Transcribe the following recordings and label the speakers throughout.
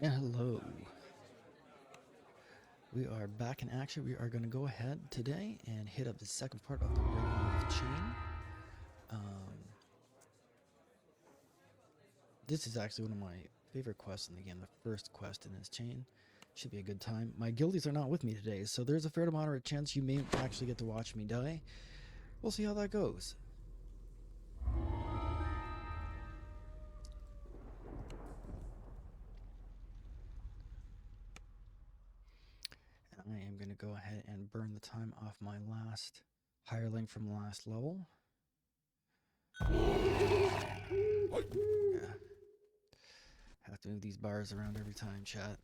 Speaker 1: And hello. We are back in action. We are going to go ahead today and hit up the second part of the Ravenloft chain. This is actually one of my favorite quests in the game, the first quest in this chain. Should be a good time. My guildies are not with me today, so there's a fair to moderate chance you may actually get to watch me die. We'll see how that goes. And I am going to go ahead and burn the time off my last hireling from last level. Yeah. Have to move these bars around every time, chat.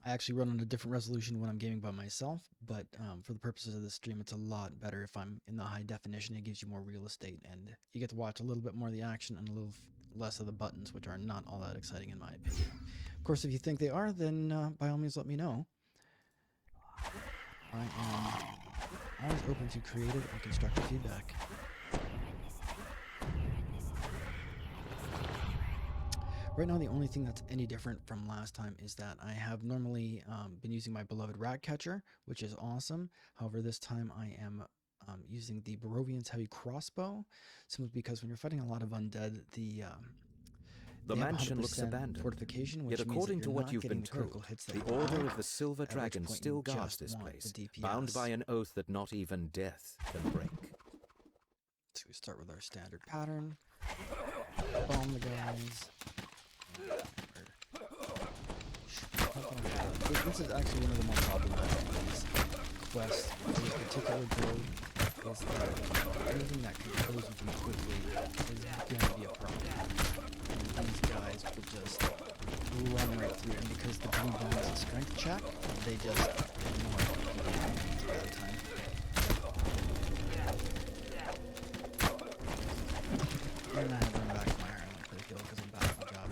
Speaker 1: I actually run on a different resolution when I'm gaming by myself, but for the purposes of this stream, it's a lot better if I'm in the high definition. It gives you more real estate, and you get to watch a little bit more of the action and a little less of the buttons, which are not all that exciting in my opinion. Of course, if you think they are, then by all means let me know. I am always open to creative and constructive feedback. Right now, the only thing that's any different from last time is that I have normally been using my beloved rat catcher, which is awesome. However, this time I am using the Barovian's heavy crossbow, simply because when you're fighting a lot of undead, the
Speaker 2: mansion looks abandoned.
Speaker 1: Fortification, which
Speaker 2: Yet according to what you've been told, the Order of the Silver Dragon still guards this place, bound by an oath that not even death can break.
Speaker 1: So we start with our standard pattern. Bomb the guys. This is actually one of the more problematic quests for this particular build, is that anything that can close with them quickly is going to be a problem. And these guys will just run right through, and because the blue bar is a strength check, they just ignore it. It's a bad time. And I have to run back to my Ireland for the kill because I'm bad at my job.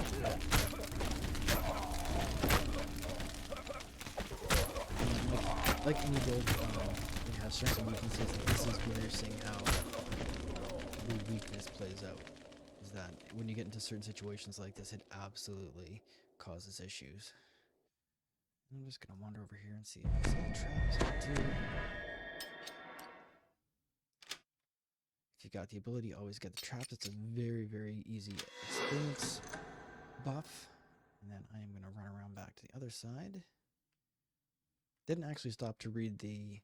Speaker 1: Like any build, you have strengths and weaknesses, and this is where you're seeing how the weakness plays out. Is that when you get into certain situations like this, it absolutely causes issues. I'm just going to wander over here and see if I see the traps. I do. If you've got the ability, always get the traps. It's a very, very easy experience buff. And then I am going to run around back to the other side. Didn't actually stop to read the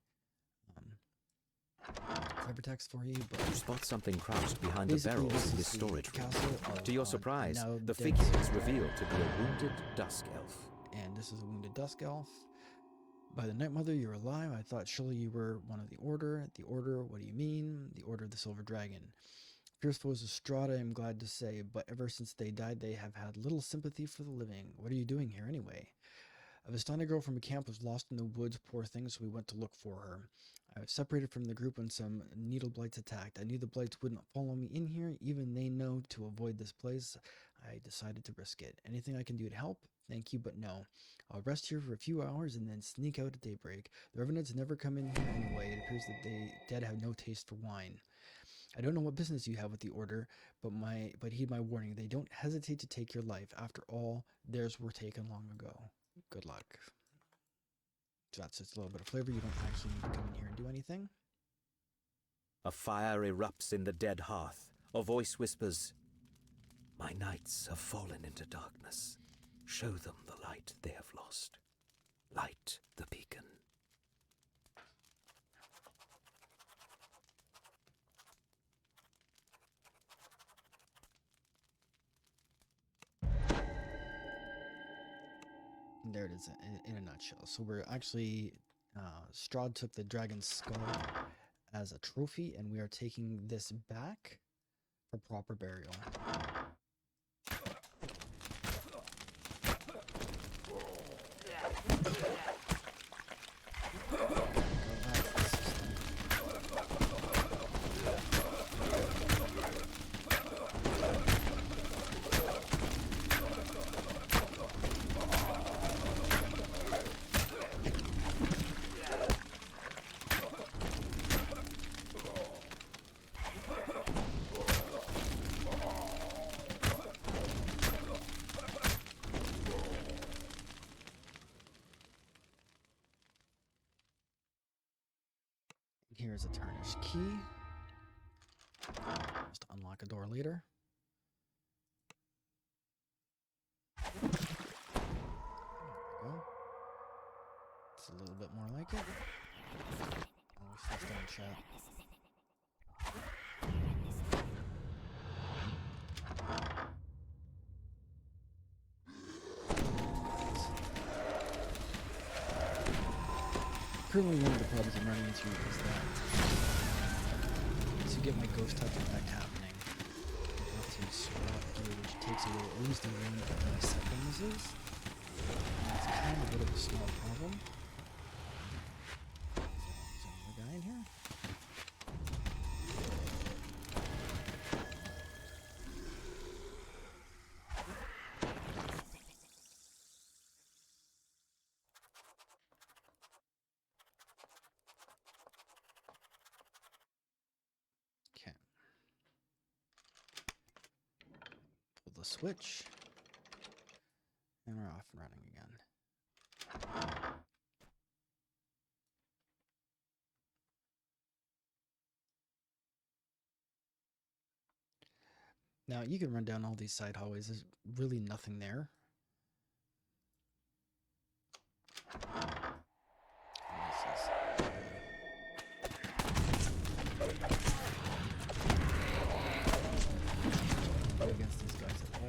Speaker 1: cyber text for you, but
Speaker 2: you spot something crouched behind the barrels in this storage room. To your surprise, the
Speaker 1: dead
Speaker 2: figure is revealed to be a wounded dusk elf.
Speaker 1: And this is a wounded dusk elf. By the Night Mother, you're alive. I thought surely you were one of the Order. The Order, what do you mean? The Order of the Silver Dragon. Fierce foes of Strahd, I am glad to say, but ever since they died, they have had little sympathy for the living. What are you doing here anyway? A Vistani girl from a camp was lost in the woods, poor thing, so we went to look for her. I was separated from the group when some needle blights attacked. I knew the blights wouldn't follow me in here, even they know to avoid this place. I decided to risk it. Anything I can do to help? Thank you, but no. I'll rest here for a few hours and then sneak out at daybreak. The Revenants never come in here anyway. It appears that the dead have no taste for wine. I don't know what business you have with the Order, but heed my warning. They don't hesitate to take your life. After all, theirs were taken long ago. Good luck. So that's just a little bit of flavor. You don't actually need to come in here and do anything.
Speaker 2: A fire erupts in the dead hearth. A voice whispers, "My knights have fallen into darkness. Show them the light they have lost. Light the beacon."
Speaker 1: There it is in a nutshell. So we're actually, Strahd took the dragon's skull as a trophy, and we are taking this back for proper burial. Here's a tarnished key. Just to unlock a door later. There we go. It's a little bit more like it. Oh, she's done, chat. Currently, one of the problems I'm running into is that to get my ghost touch effect happening, I have to swap gear, which takes away at least a range of my set bonuses. And it's kind of a bit of a small problem. Is there another guy in here? Okay. Pull the switch. And we're off and running again. Now, you can run down all these side hallways. There's really nothing there. Go against these guys at all.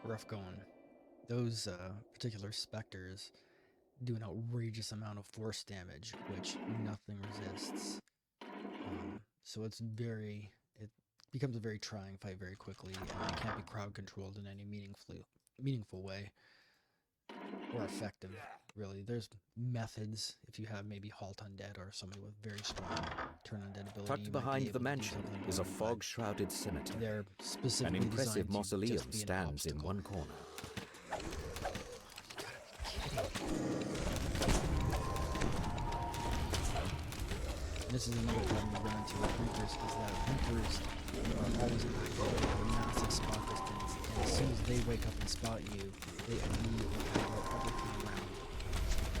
Speaker 1: Rough going. Those particular specters do an outrageous amount of force damage, which nothing resists. So it becomes a very trying fight very quickly, and it can't be crowd controlled in any meaningful way or effective. Really, there's methods. If you have maybe Halt Undead or somebody with very strong turn undead ability,
Speaker 2: Tucked behind the mansion is a fog-shrouded cemetery.
Speaker 1: They're specifically
Speaker 2: An impressive
Speaker 1: designed to
Speaker 2: mausoleum
Speaker 1: just be an
Speaker 2: stands in
Speaker 1: obstacle.
Speaker 2: one corner.
Speaker 1: This is another problem we run into with Reapers, is that Reapers are always active, they have a massive spot distance, and as soon as they wake up and spot you, they immediately aggro everything around,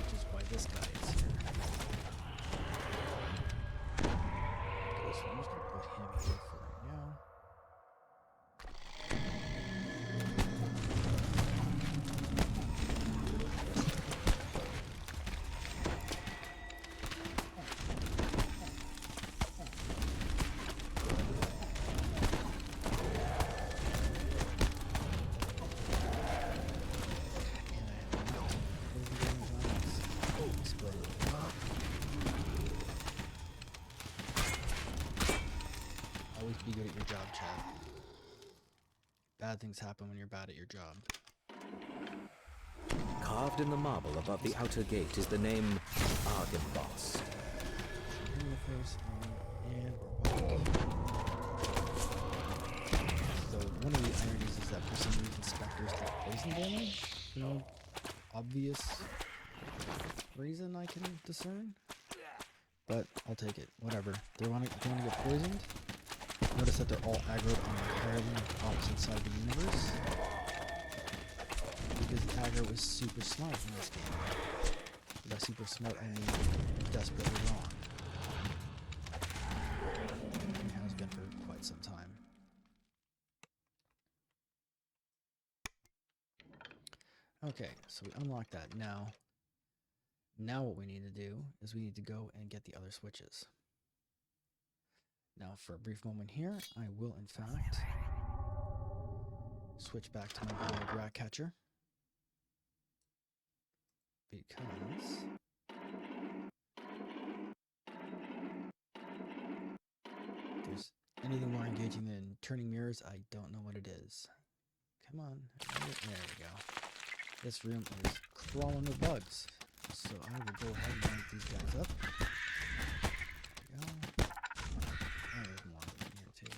Speaker 1: which is why this guy is here. Okay, so I'm just gonna put him here for right now. Always be good at your job, Chad. Bad things happen when you're bad at your job.
Speaker 2: Carved in the marble above the outer gate is the name Argynvost.
Speaker 1: In the face, and we're walking. So one of the ironies is that for some reason specters take poison damage. No obvious reason I can discern. But I'll take it. Whatever. They want to get poisoned. Notice that they're all aggroed on the entirely opposite side of the universe. Because aggro is super smart in this game. By super smart, I mean desperately wrong. It has been for quite some time. Okay, so we unlock that. Now what we need to do is we need to go and get the other switches. Now, for a brief moment here, I will in fact switch back to my good rat catcher. Because there's anything more engaging than turning mirrors, I don't know what it is. Come on. There we go. This room is crawling with bugs. So I will go ahead and light these guys up. There we go. Oh, there's more of them here too.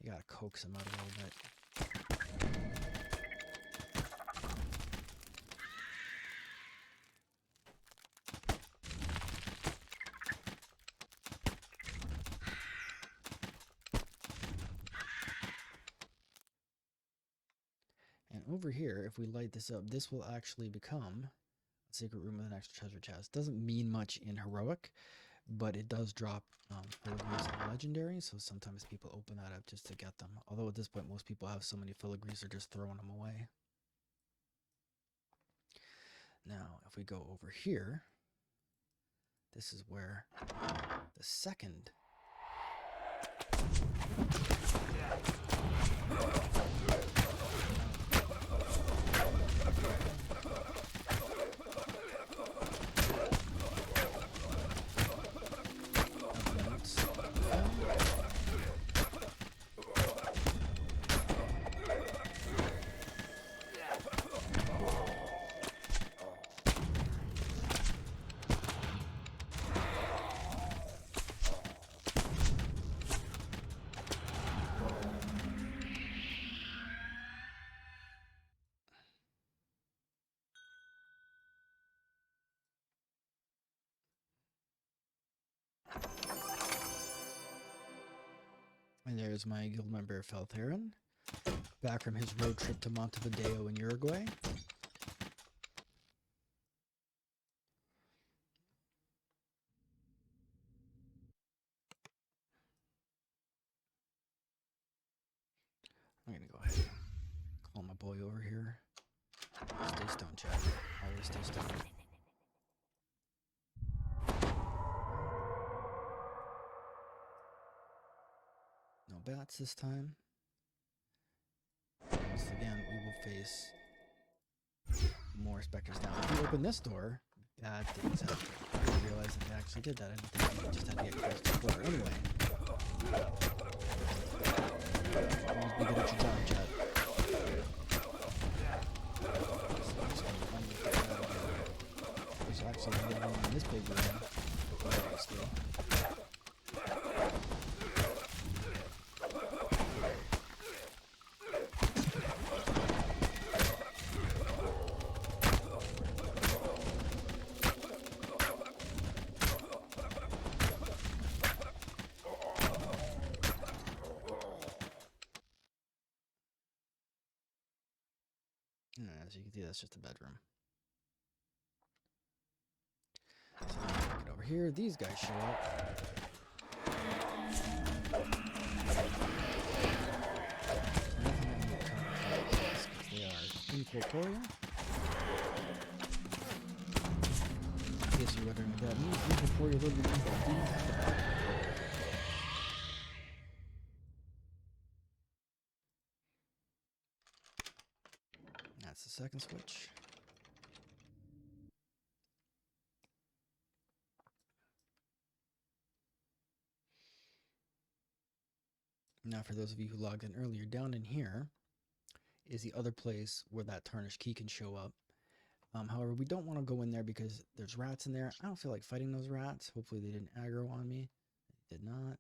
Speaker 1: You gotta coax them out a little bit. And over here, if we light this up, this will actually become a secret room with an extra treasure chest. Doesn't mean much in heroic, but it does drop filigrees and legendary, so sometimes people open that up just to get them. Although at this point, most people have so many filigrees, they're just throwing them away. Now, if we go over here, this is where the second and there's my guild member Feltheron, back from his road trip to Montevideo in Uruguay. I'm gonna go ahead and call my boy over here. Stay stoned, chat. Always stay stoned. No bats this time. Once again, we will face more specters now. If we open this door, bad things happen. I didn't realize that they actually did that. I didn't think we just had to get close to the door anyway. Always be good at your job, chat. There's actually another one in this big room. As you can see, that's just a bedroom. So get over here. These guys show up. They are incorporeal. In case you're wondering what that means, incorporeal literally means that demons have to back. That's the second switch. Now, for those of you who logged in earlier, down in here is the other place where that tarnished key can show up. However, we don't want to go in there because there's rats in there. I don't feel like fighting those rats. Hopefully they didn't aggro on me. They did not.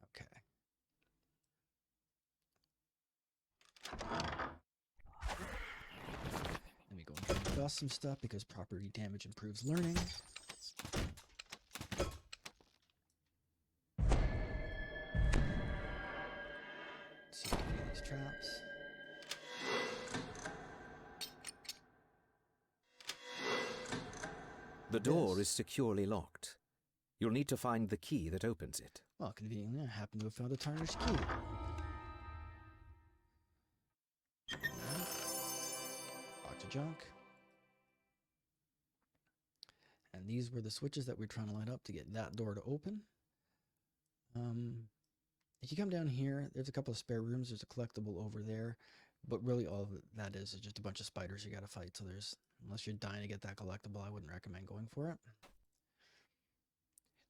Speaker 1: Okay. Let me go and dust some stuff because property damage improves learning. See these traps.
Speaker 2: The door is securely locked. You'll need to find the key that opens it.
Speaker 1: Well, conveniently, I happen to have found a tarnished key. Box of junk. And these were the switches that we're trying to light up to get that door to open. If you come down here, there's a couple of spare rooms. There's a collectible over there. But really all of that is just a bunch of spiders you gotta fight. So unless you're dying to get that collectible, I wouldn't recommend going for it.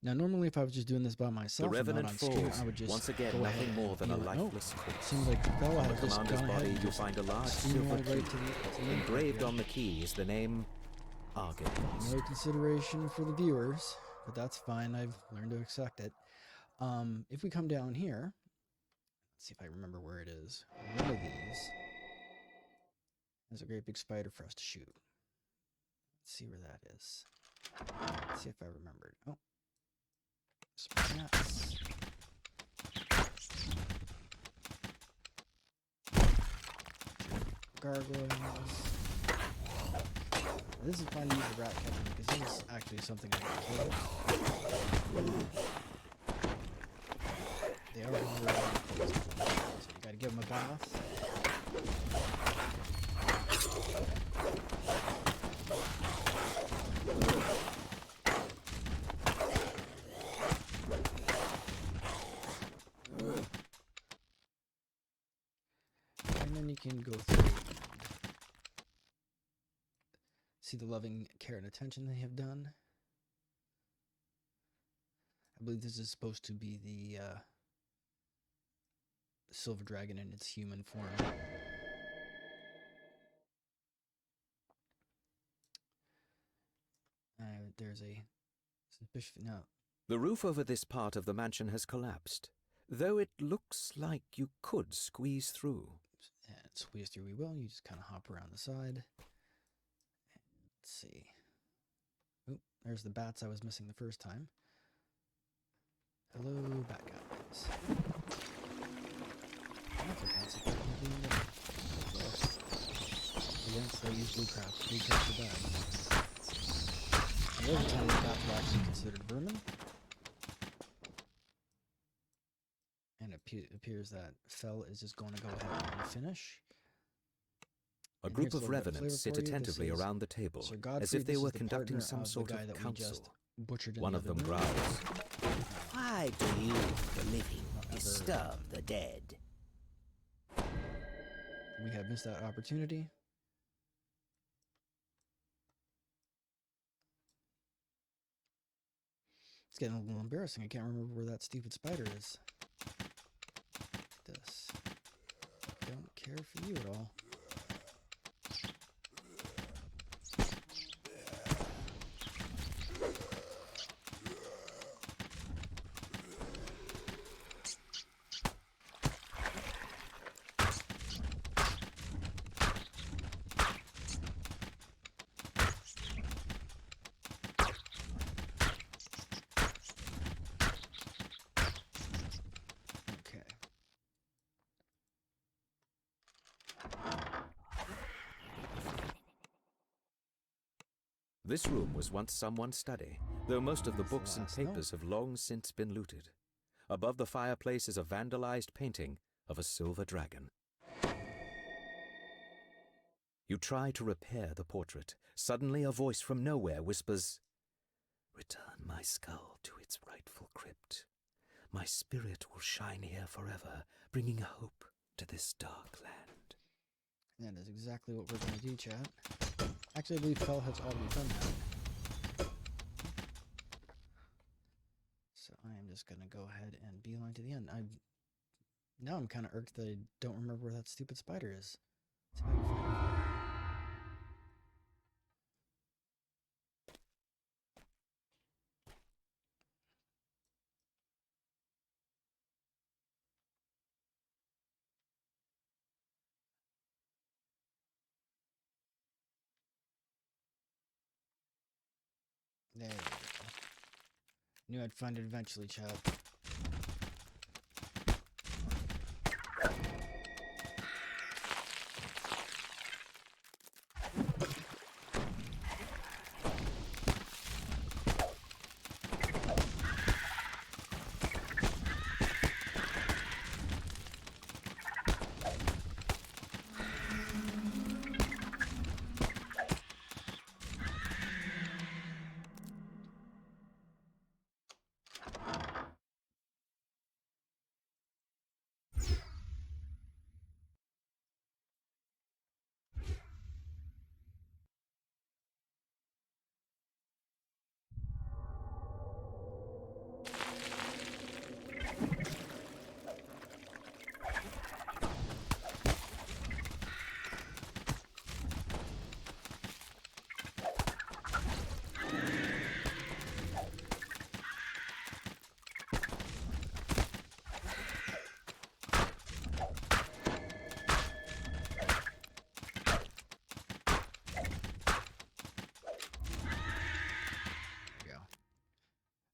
Speaker 1: Now, normally if I was just doing this by myself
Speaker 2: The
Speaker 1: and not
Speaker 2: Revenant
Speaker 1: on stream,
Speaker 2: falls,
Speaker 1: I would just
Speaker 2: once again
Speaker 1: go ahead
Speaker 2: nothing more
Speaker 1: and
Speaker 2: than a
Speaker 1: heal it. Nope.
Speaker 2: lifeless corpse.
Speaker 1: Seems like the fella
Speaker 2: On the
Speaker 1: had just
Speaker 2: commander's
Speaker 1: gone ahead
Speaker 2: body
Speaker 1: and
Speaker 2: you
Speaker 1: just
Speaker 2: find a large silver
Speaker 1: steamrolled
Speaker 2: key.
Speaker 1: right to the
Speaker 2: Engraved on the key is the name Argent.
Speaker 1: No consideration for the viewers, but that's fine. I've learned to accept it. If we come down here, let's see if I remember where it is. One of these has a great big spider for us to shoot. Let's see where that is. Let's see if I remembered. Oh, sprats. Gargoyles. This is fun to use the rat catcher because this is actually something I can kill. They are really close, so you gotta give them a bath. And then you can go through and see the loving care and attention they have done. I believe this is supposed to be the silver dragon in its human form. There's a suspicious... No.
Speaker 2: The roof over this part of the mansion has collapsed, though it looks like you could squeeze through.
Speaker 1: And squeeze through we will. You just kind of hop around the side. Let's see. Oh, there's the bats I was missing the first time. Hello, bat guys. That's a fancy against they use blue crabs. Blue crabs are bad. The other time the bats were actually considered vermin. And it appears that Fell is just going to go ahead and finish.
Speaker 2: A group of revenants sit attentively around the table, as if they were conducting some sort of council. One of them growls.
Speaker 3: Why do you, the living, disturb the dead?
Speaker 1: We have missed that opportunity. It's getting a little embarrassing. I can't remember where that stupid spider is. This. Don't care for you at all.
Speaker 2: This room was once someone's study, though most of the books and papers have long since been looted. Above the fireplace is a vandalized painting of a silver dragon. You try to repair the portrait. Suddenly a voice from nowhere whispers, "Return my skull to its rightful crypt. My spirit will shine here forever, bringing hope to this dark land."
Speaker 1: That is exactly what we're going to do, chat. Actually, I believe Fell has already done that. So I am just going to go ahead and beeline to the end. Now I'm kind of irked that I don't remember where that stupid spider is. Let's see if I can find it. There we go. Knew I'd find it eventually, chat.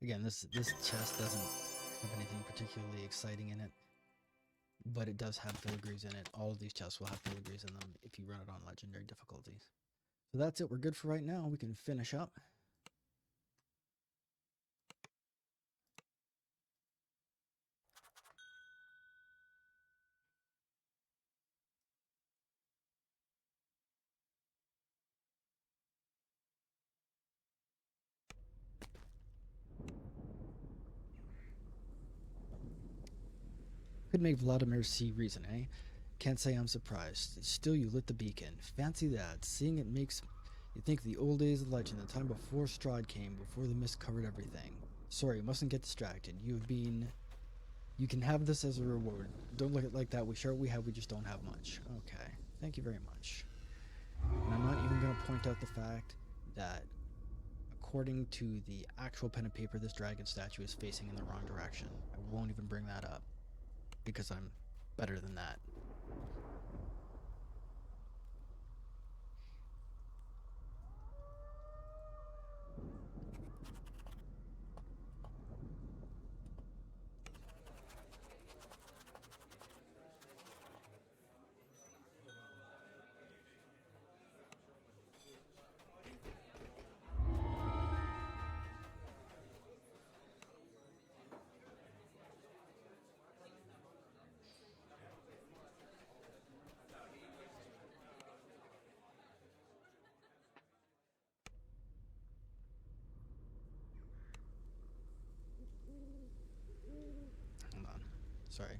Speaker 1: Again, this chest doesn't have anything particularly exciting in it, but it does have filigrees in it. All of these chests will have filigrees in them if you run it on legendary difficulties. So that's it. We're good for right now. We can finish up. Could make Vladimir see reason, eh? Can't say I'm surprised. Still, you lit the beacon. Fancy that. Seeing it makes you think of the old days of legend, the time before Strahd came, before the mist covered everything. Sorry, mustn't get distracted. You can have this as a reward. Don't look at it like that. We share what we have, we just don't have much. Okay. Thank you very much. And I'm not even going to point out the fact that according to the actual pen and paper, this dragon statue is facing in the wrong direction. I won't even bring that up, because I'm better than that. Hold on. Sorry.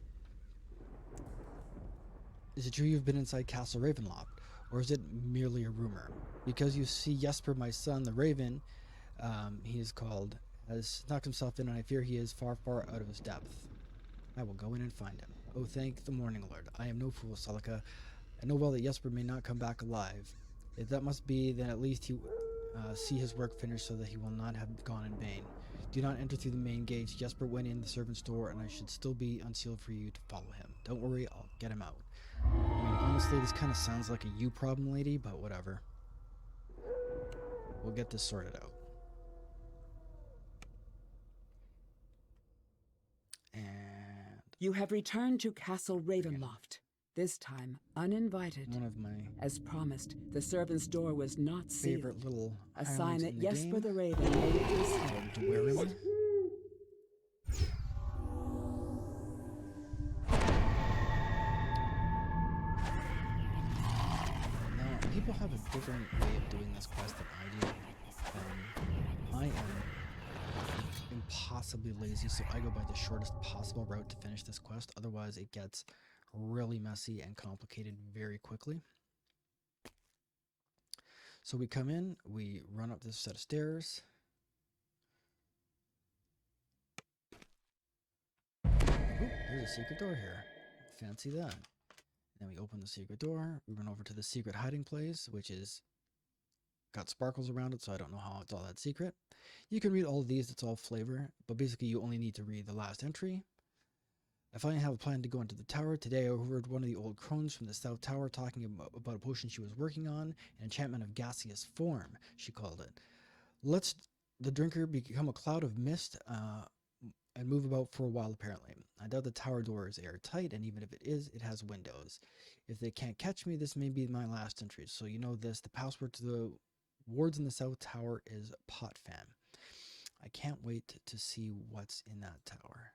Speaker 1: Is it true you've been inside Castle Ravenloft, or is it merely a rumor? Because you see, Jesper, my son, the Raven, he is called, has knocked himself in, and I fear he is far, far out of his depth. I will go in and find him. Oh, thank the Morning Lord. I am no fool, Sulykka. I know well that Jesper may not come back alive. If that must be, then at least he see his work finished so that he will not have gone in vain. Do not enter through the main gates. Jesper went in the servant's door, and I should still be unsealed for you to follow him. Don't worry, I'll get him out. I mean, honestly, this kind of sounds like a you problem, lady, but whatever. We'll get this sorted out. And
Speaker 4: You have returned to Castle Ravenloft, this time uninvited.
Speaker 1: one of my
Speaker 4: As promised, the servant's door was not sealed.
Speaker 1: favorite little
Speaker 4: A sign
Speaker 1: highlights
Speaker 4: that
Speaker 1: in the
Speaker 4: Jesper
Speaker 1: game.
Speaker 4: the Raven made it his
Speaker 1: To wear him. Now, people have a different way of doing this quest than I do. I am impossibly lazy, so I go by the shortest possible route to finish this quest. Otherwise, it gets really messy and complicated very quickly. So we come in, we run up this set of stairs. Oh, there's a secret door here. Fancy that. Then we open the secret door. We run over to the secret hiding place, which is got sparkles around it, so I don't know how it's all that secret. You can read all of these, it's all flavor, but basically you only need to read the last entry. I finally have a plan to go into the tower. Today I overheard one of the old crones from the south tower talking about a potion she was working on, an enchantment of gaseous form, she called it. Lets the drinker become a cloud of mist and move about for a while, apparently. I doubt the tower door is airtight, and even if it is, it has windows. If they can't catch me, this may be my last entry. So you know this, the password to the wards in the south tower is pot fam. I can't wait to see what's in that tower.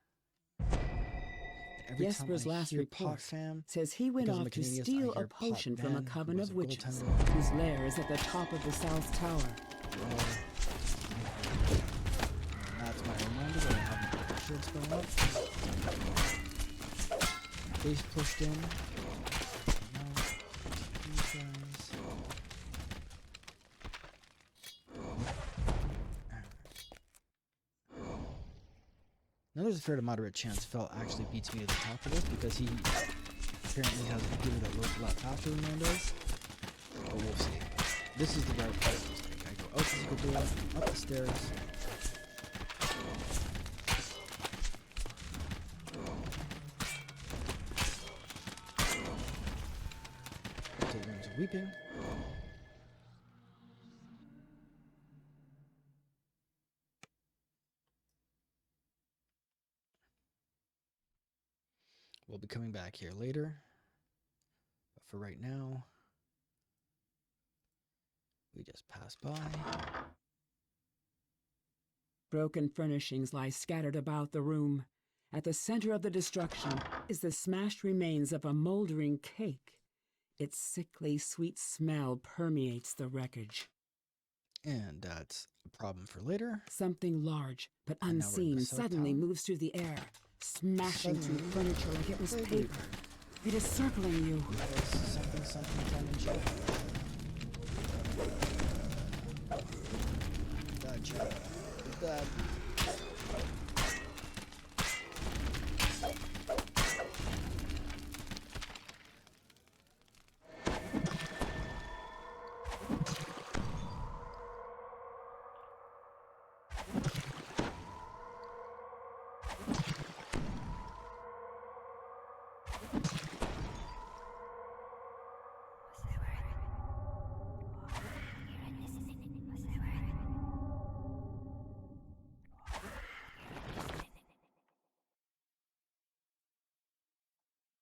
Speaker 1: Every
Speaker 4: Jesper's
Speaker 1: time I
Speaker 4: last
Speaker 1: hear
Speaker 4: report
Speaker 1: pot fam,
Speaker 4: says he went
Speaker 1: because I'm
Speaker 4: off
Speaker 1: a
Speaker 4: to
Speaker 1: Canadian,
Speaker 4: steal
Speaker 1: I
Speaker 4: a
Speaker 1: hear
Speaker 4: potion
Speaker 1: Pot
Speaker 4: from a
Speaker 1: Van,
Speaker 4: coven
Speaker 1: who was
Speaker 4: of
Speaker 1: a
Speaker 4: witches,
Speaker 1: goaltender.
Speaker 4: whose lair is at the top of the south tower.
Speaker 1: That's my reminder that I have my shield spell up. Face pushed in. Now, these guys. Now there's a fair to moderate chance Fel actually beats me to the top of this because he apparently has a computer that loads a lot faster than mine does. But we'll see. This is the route I take. I go out the secret door, up the stairs. Up to the rooms of weeping. we'll be coming back here later. But for right now, we just pass by.
Speaker 4: Broken furnishings lie scattered about the room. At the center of the destruction is the smashed remains of a moldering cake. Its sickly, sweet smell permeates the wreckage.
Speaker 1: And that's a problem for later.
Speaker 4: Something large but
Speaker 1: And now we're in the
Speaker 4: unseen
Speaker 1: south
Speaker 4: suddenly
Speaker 1: tower.
Speaker 4: moves through the air, smashing through
Speaker 1: Suddenly.
Speaker 4: furniture like it was
Speaker 1: Wait,
Speaker 4: paper. It is circling you.
Speaker 1: There's something tongue in cheek. Dad, Jack. Dad.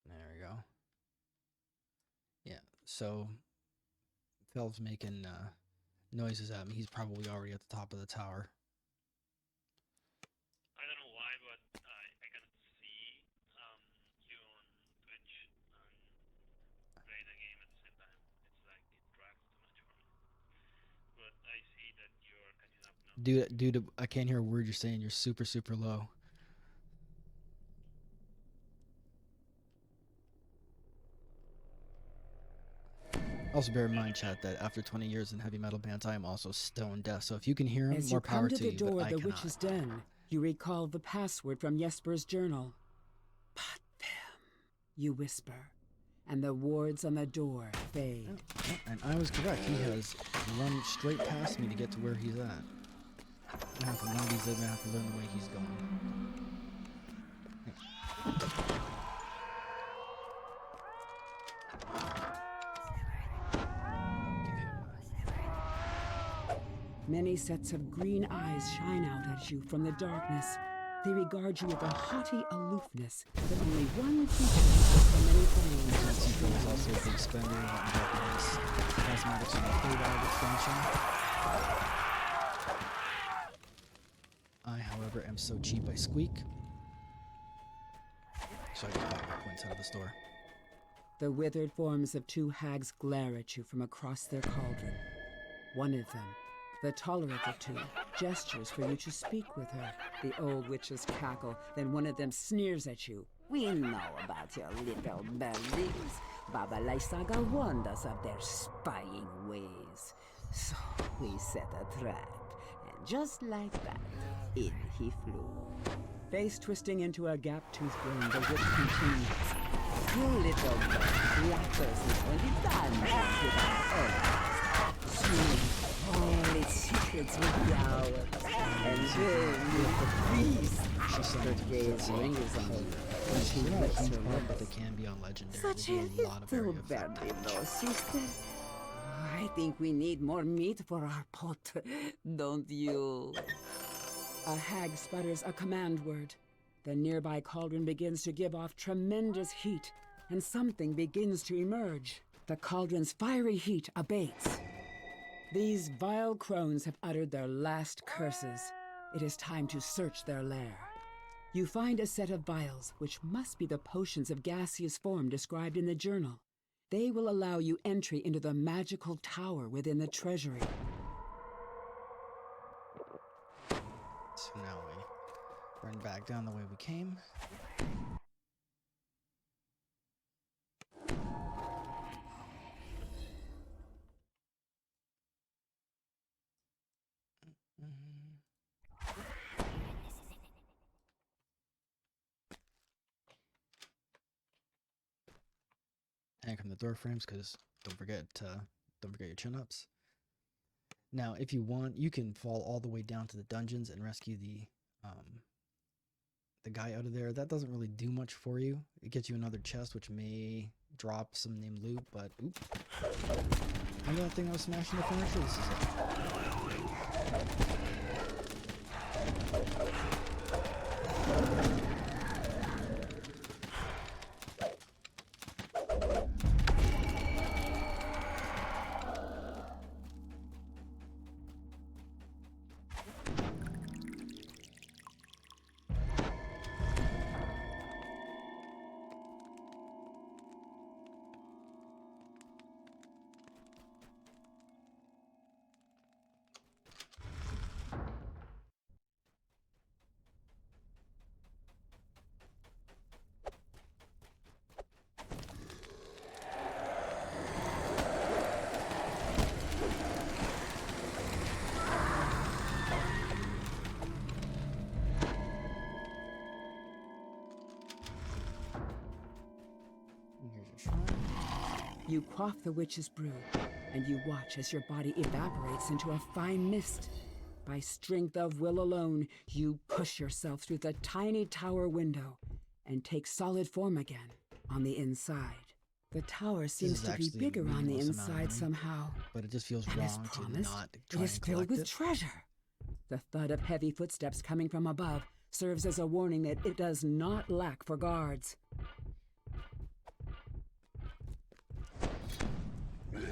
Speaker 1: There we go. Yeah, so Fel's making noises at me. He's probably already at the top of the tower.
Speaker 5: I don't know why, but I can see you on Twitch and play the game at the same time. It's like it drags too much for me. But I see that you're catching up now.
Speaker 1: Dude, I can't hear a word you're saying. You're super, super low. Also, bear in mind, chat, that after 20 years in heavy metal bands, I am also stone deaf. So if you can hear him,
Speaker 4: As
Speaker 1: more
Speaker 4: you
Speaker 1: power
Speaker 4: come to
Speaker 1: to
Speaker 4: the
Speaker 1: you.
Speaker 4: door
Speaker 1: But
Speaker 4: of
Speaker 1: I
Speaker 4: the
Speaker 1: cannot.
Speaker 4: witch's den, you recall the password from Jesper's journal. But them, you whisper, and the wards on the door fade.
Speaker 1: And I was correct. He has run straight past me to get to where he's at. I have to learn these. I have to learn the way he's going.
Speaker 4: Many sets of green eyes shine out at you from the darkness. They regard you with a haughty aloofness that only one creature so many
Speaker 1: Since he
Speaker 4: things.
Speaker 1: is also a big spender of his cosmetics and fade out expansion. I, however, am so cheap I squeak. So I can pop my points out of the store.
Speaker 4: The withered forms of two hags glare at you from across their cauldron. One of them, the taller of the two, gestures for you to speak with her. The old witches cackle, then one of them sneers at you.
Speaker 3: We know about your little bellies. Baba Lysaga warned us of their spying ways. So we set a trap, and just like that, in he flew.
Speaker 4: Face twisting into a gap-toothed grin, the witch continues.
Speaker 3: You little bit flatters me when the dungeon with our own. Soon, all its secrets will be ours. And then with the priest,
Speaker 1: She said
Speaker 3: the
Speaker 1: that
Speaker 3: day's ring is on her.
Speaker 1: She's
Speaker 3: She
Speaker 1: not a
Speaker 3: lets
Speaker 1: huge
Speaker 3: her
Speaker 1: part, but
Speaker 3: lips.
Speaker 1: they can be on legendary.
Speaker 3: Such
Speaker 1: They
Speaker 3: a
Speaker 1: do a lot of very
Speaker 3: little
Speaker 1: effective
Speaker 3: birdie,
Speaker 1: damage.
Speaker 3: though, sister. I think we need more meat for our pot, don't you?
Speaker 4: A hag sputters a command word. The nearby cauldron begins to give off tremendous heat, and something begins to emerge. The cauldron's fiery heat abates. These vile crones have uttered their last curses. It is time to search their lair. You find a set of vials, which must be the potions of gaseous form described in the journal. They will allow you entry into the magical tower within the treasury.
Speaker 1: So now we run back down the way we came. Hang from the door frames, because don't forget your chin-ups. Now, if you want, you can fall all the way down to the dungeons and rescue the guy out of there. That doesn't really do much for you. It gets you another chest, which may drop some named loot, but oop. Remember that thing I was smashing the furniture? This is it.
Speaker 4: You quaff the witch's brew, and you watch as your body evaporates into a fine mist. By strength of will alone, you push yourself through the tiny tower window and take solid form again on the inside. The tower seems to be bigger on the inside somehow.
Speaker 1: But it just feels
Speaker 4: And as
Speaker 1: wrong to
Speaker 4: promised,
Speaker 1: not
Speaker 4: it
Speaker 1: try
Speaker 4: is
Speaker 1: and
Speaker 4: filled
Speaker 1: collect
Speaker 4: with
Speaker 1: it.
Speaker 4: treasure. The thud of heavy footsteps coming from above serves as a warning that it does not lack for guards.
Speaker 1: Nice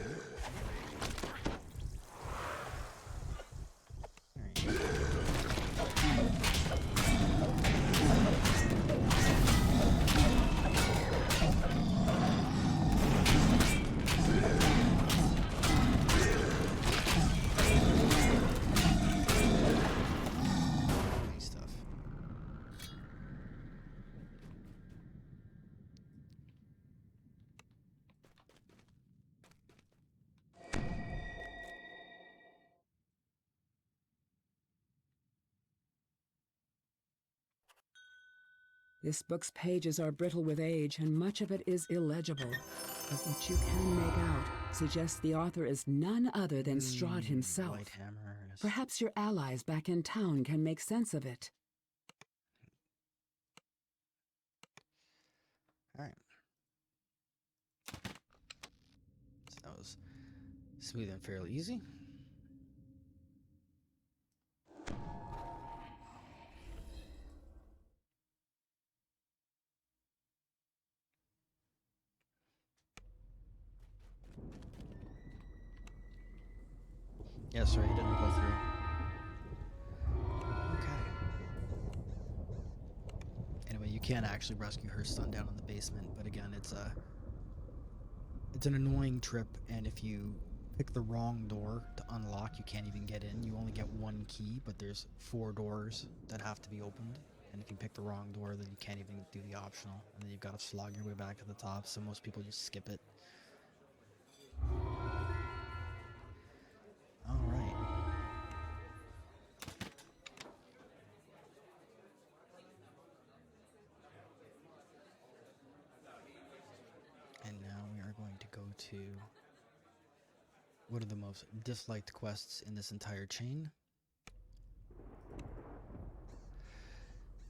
Speaker 1: stuff.
Speaker 4: This book's pages are brittle with age, and much of it is illegible. But what you can make out suggests the author is none other than Strahd himself.
Speaker 1: Light hammers.
Speaker 4: Perhaps your allies back in town can make sense of it.
Speaker 1: All right. So that was smooth and fairly easy. Yeah, sorry, he didn't go through. Okay. Anyway, you can actually rescue her son down in the basement, but again, it's an annoying trip, and if you pick the wrong door to unlock, you can't even get in. You only get one key, but there's 4 doors that have to be opened, and if you pick the wrong door, then you can't even do the optional, and then you've got to slog your way back to the top, so most people just skip it. All right. And now we are going to go to one of the most disliked quests in this entire chain.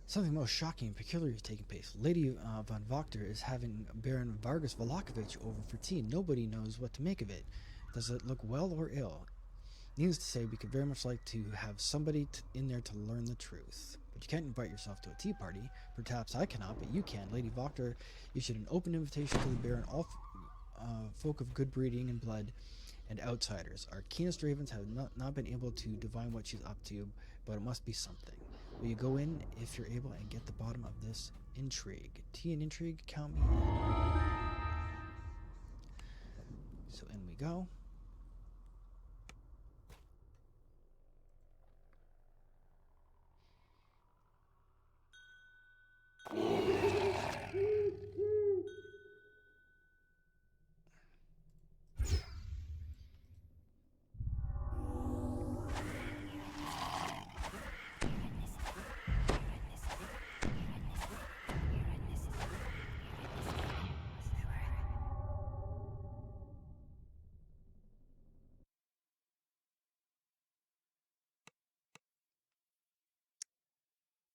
Speaker 1: Something most shocking and peculiar is taking place. Lady von Wachter is having Baron Vargas Vlakovic over for tea. Nobody knows what to make of it. Does it look well or ill? Needless to say, we could very much like to have somebody in there to learn the truth. But you can't invite yourself to a tea party. Perhaps I cannot, but you can. Lady Wachter issued an open invitation to the Baron, all folk of good breeding and blood, and outsiders. Our keenest ravens have not been able to divine what she's up to, but it must be something. Will you go in if you're able and get the bottom of this intrigue? Tea and intrigue, count me in. So in we go.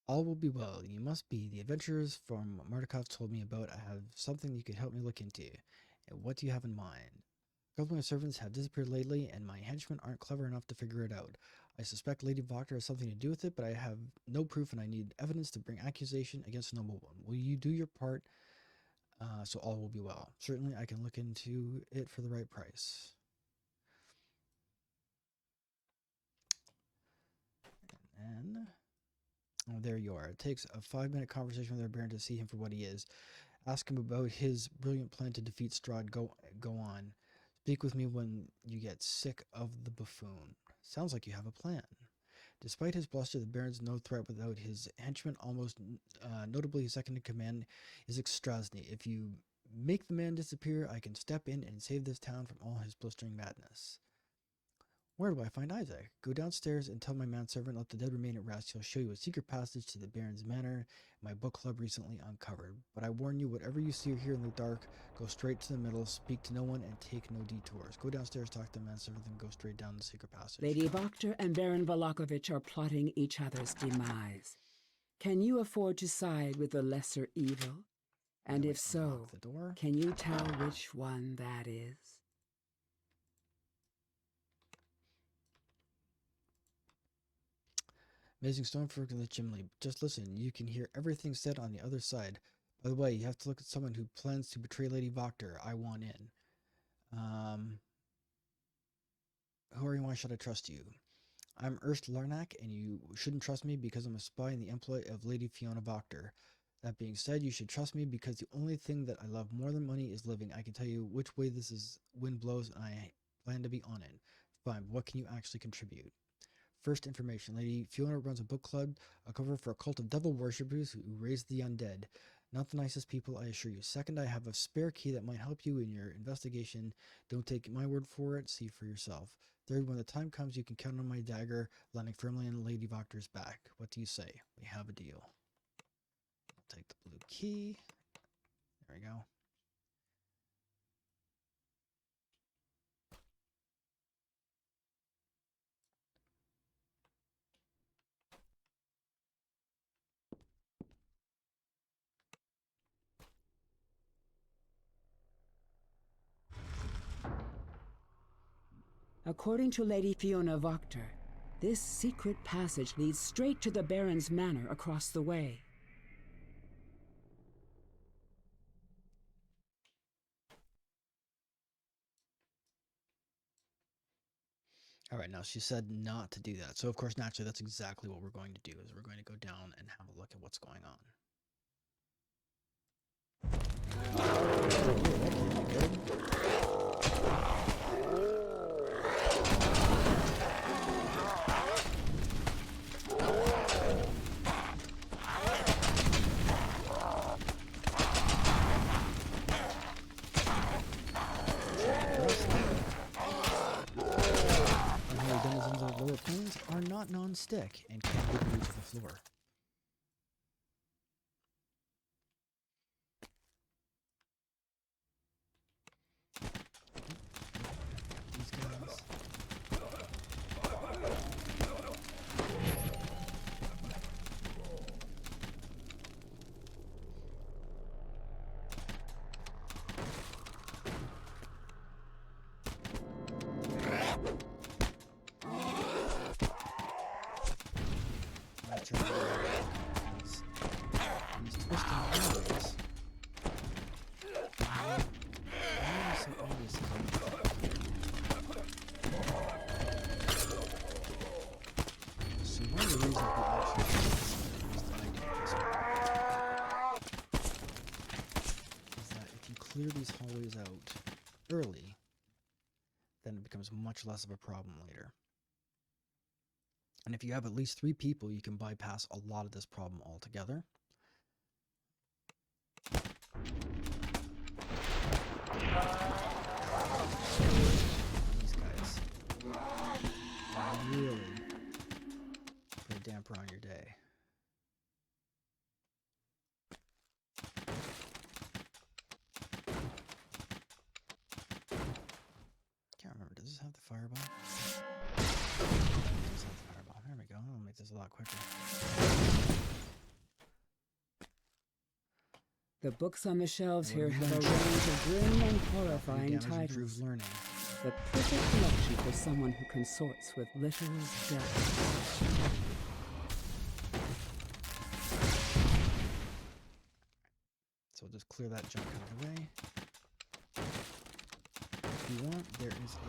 Speaker 1: All will be well. You must be. The adventurers from Mardukov told me about. I have something you could help me look into. And what do you have in mind? A couple of my servants have disappeared lately, and my henchmen aren't clever enough to figure it out. I suspect Lady Wachter has something to do with it, but I have no proof, and I need evidence to bring accusation against a nobleman. Will you do your part so all will be well? Certainly, I can look into it for the right price. And oh, there you are. It takes a 5-minute conversation with our Baron to see him for what he is. Ask him about his brilliant plan to defeat Strahd. Go on. Speak with me when you get sick of the buffoon. Sounds like you have a plan. Despite his bluster, the Baron's no threat without his henchman. Almost notably, his second in command is Strasny. If you make the man disappear, I can step in and save this town from all his blistering madness. Where do I find Isaac? Go downstairs and tell my manservant, let the dead remain at rest. He'll show you a secret passage to the Baron's Manor my book club recently uncovered. But I warn you, whatever you see or hear in the dark, go straight to the middle, speak to no one, and take no detours. Go downstairs, talk to the manservant, then go straight down the secret passage.
Speaker 4: Lady Wachter and Baron Valakovich are plotting each other's demise. Can you afford to side with the lesser evil? And
Speaker 1: Now
Speaker 4: if
Speaker 1: we
Speaker 4: so,
Speaker 1: unlock the door.
Speaker 4: can you tell which one that is?
Speaker 1: Amazing stonework in the chimney. Just listen, you can hear everything said on the other side. By the way, you have to look at someone who plans to betray Lady Wachter. I want in. Who are you? Why should I trust you? I'm Ernst Larnack, and you shouldn't trust me because I'm a spy in the employ of Lady Fiona Wachter. That being said, you should trust me because the only thing that I love more than money is living. I can tell you which way wind blows, and I plan to be on it. Fine, but what can you actually contribute? First, information. Lady Fiona runs a book club, a cover for a cult of devil worshippers who raise the undead. Not the nicest people, I assure you. Second, I have a spare key that might help you in your investigation. Don't take my word for it, see for yourself. Third, when the time comes, you can count on my dagger landing firmly on Lady Wachter's back. What do you say? We have a deal. I'll take the blue key. There we go.
Speaker 4: According to Lady Fiona Wachter, this secret passage leads straight to the Baron's manor across the way.
Speaker 1: All right, now she said not to do that. So, of course, naturally, that's exactly what we're going to do, is we're going to go down and have a look at what's going on. Denizens of lower planes are not non-stick and can be glued to the floor. These guys. These twisting handles. So obvious as so one of the reasons we actually use the idea of this is that if you clear these hallways out early, then it becomes much less of a problem later. And if you have at least 3 people, you can bypass a lot of this problem altogether. These guys really put a damper on your day. Can't remember, does this have the fireball? There we go. I'll make this a lot quicker.
Speaker 4: The books on the shelves here have a range of grim and horrifying
Speaker 1: Damage
Speaker 4: titles.
Speaker 1: improves learning.
Speaker 4: The perfect collection for someone who consorts with literal death.
Speaker 1: So we'll just clear that junk out of the way. If you want, there is a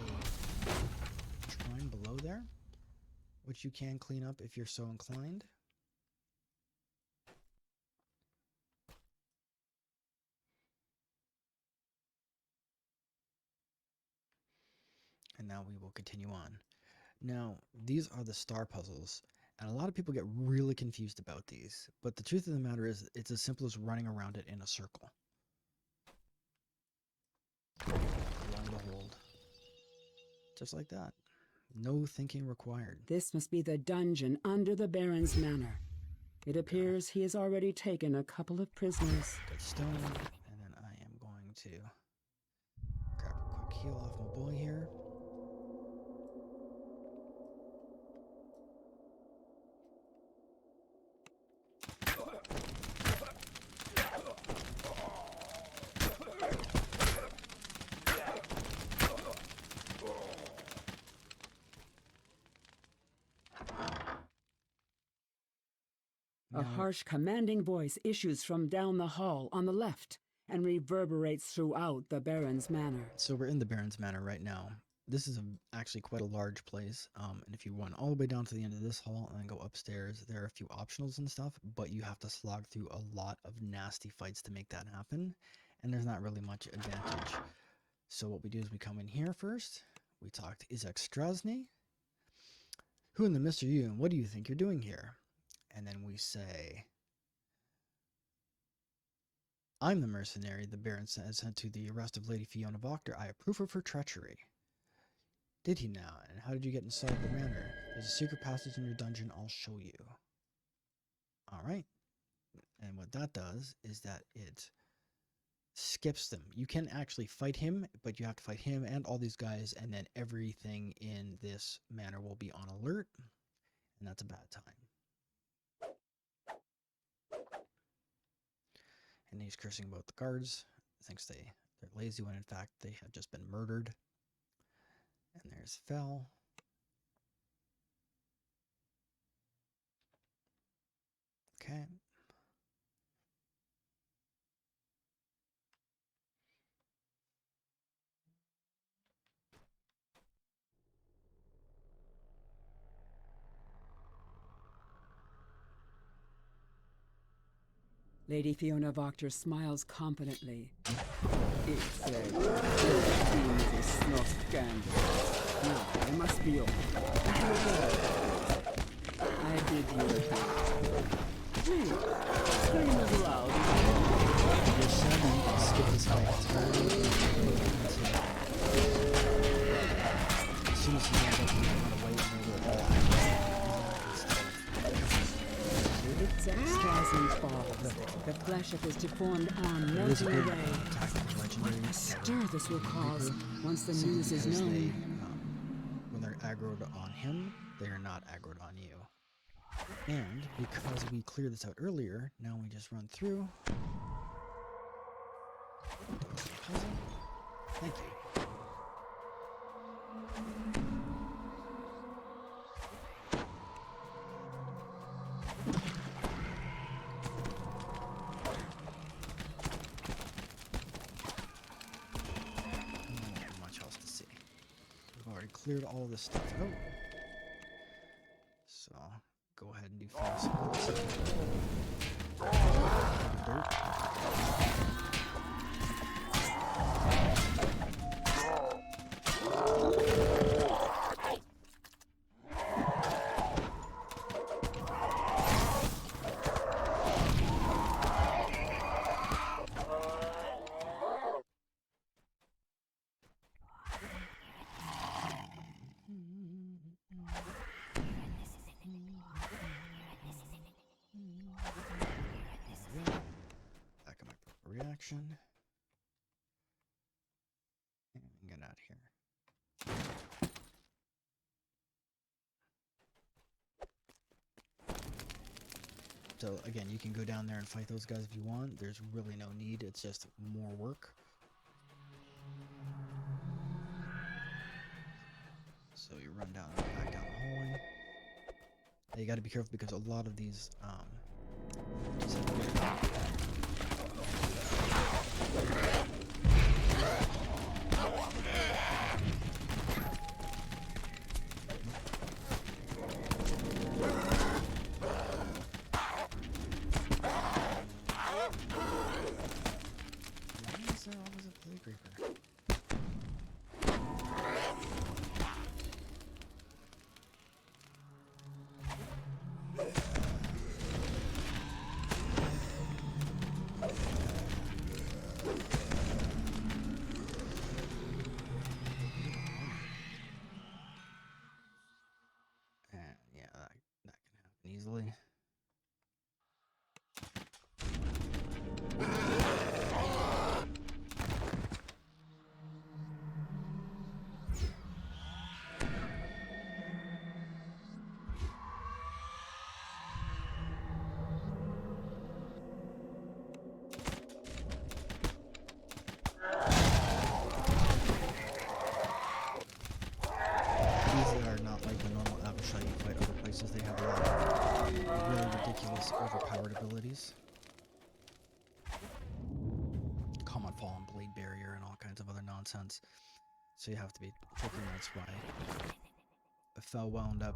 Speaker 1: shrine below there, which you can clean up if you're so inclined. And now we will continue on. Now, these are the star puzzles, and a lot of people get really confused about these, but the truth of the matter is it's as simple as running around it in a circle. Lo and behold. Just like that. No thinking required.
Speaker 4: This must be the dungeon under the Baron's manor. It appears he has already taken a couple of prisoners.
Speaker 1: Good stone. And then I am going to grab a quick heal off my boy here.
Speaker 4: A harsh, commanding voice issues from down the hall on the left and reverberates throughout the Baron's manor.
Speaker 1: So we're in the Baron's Manor right now. This is actually quite a large place, and if you run all the way down to the end of this hall and then go upstairs, there are a few optionals and stuff, but you have to slog through a lot of nasty fights to make that happen, and there's not really much advantage. So what we do is we come in here first, we talk to Izek Strasny. Who in the mist are you, and what do you think you're doing here? And then we say, I'm the mercenary the Baron sent to the arrest of Lady Fiona Voctor. I approve of her treachery. Did he now? And how did you get inside the manor? There's a secret passage in your dungeon. I'll show you. Alright. And what that does is that it skips them. You can actually fight him, but you have to fight him and all these guys, and then everything in this manor will be on alert. And that's a bad time. And he's cursing about the guards. Thinks they're lazy when in fact they have just been murdered. And there's Fel. Okay.
Speaker 4: Lady Fiona Voctor smiles confidently. It's a good thing it is no scandal. Now, I must be off. I bid you adieu. Please, scream as loud as
Speaker 1: Your son, you can skip this whole entirely. As soon as he ends up, you run away and they will all
Speaker 4: It's Strasny falls. The flesh of his deformed arm melting away. What a stir this will cause once the news is known.
Speaker 1: When they're aggroed on him, they are not aggroed on you. And because we cleared this out earlier, now we just run through. Puzzle. Thank you. Not much else to see. We've already cleared all this stuff out. So go ahead and do fast. Dirt. Back of my reaction. And get out of here. So again, you can go down there and fight those guys if you want. There's really no need. It's just more work. So you run down, back down the hallway. You got to be careful because a lot of these just have Why is there always a plague reaper? respectively. These are not like the normal Avashai you fight other places. They have a lot of really ridiculous, overpowered abilities. Common Fall and Blade Barrier and all kinds of other nonsense. So you have to be tricky, and that's why Fel wound up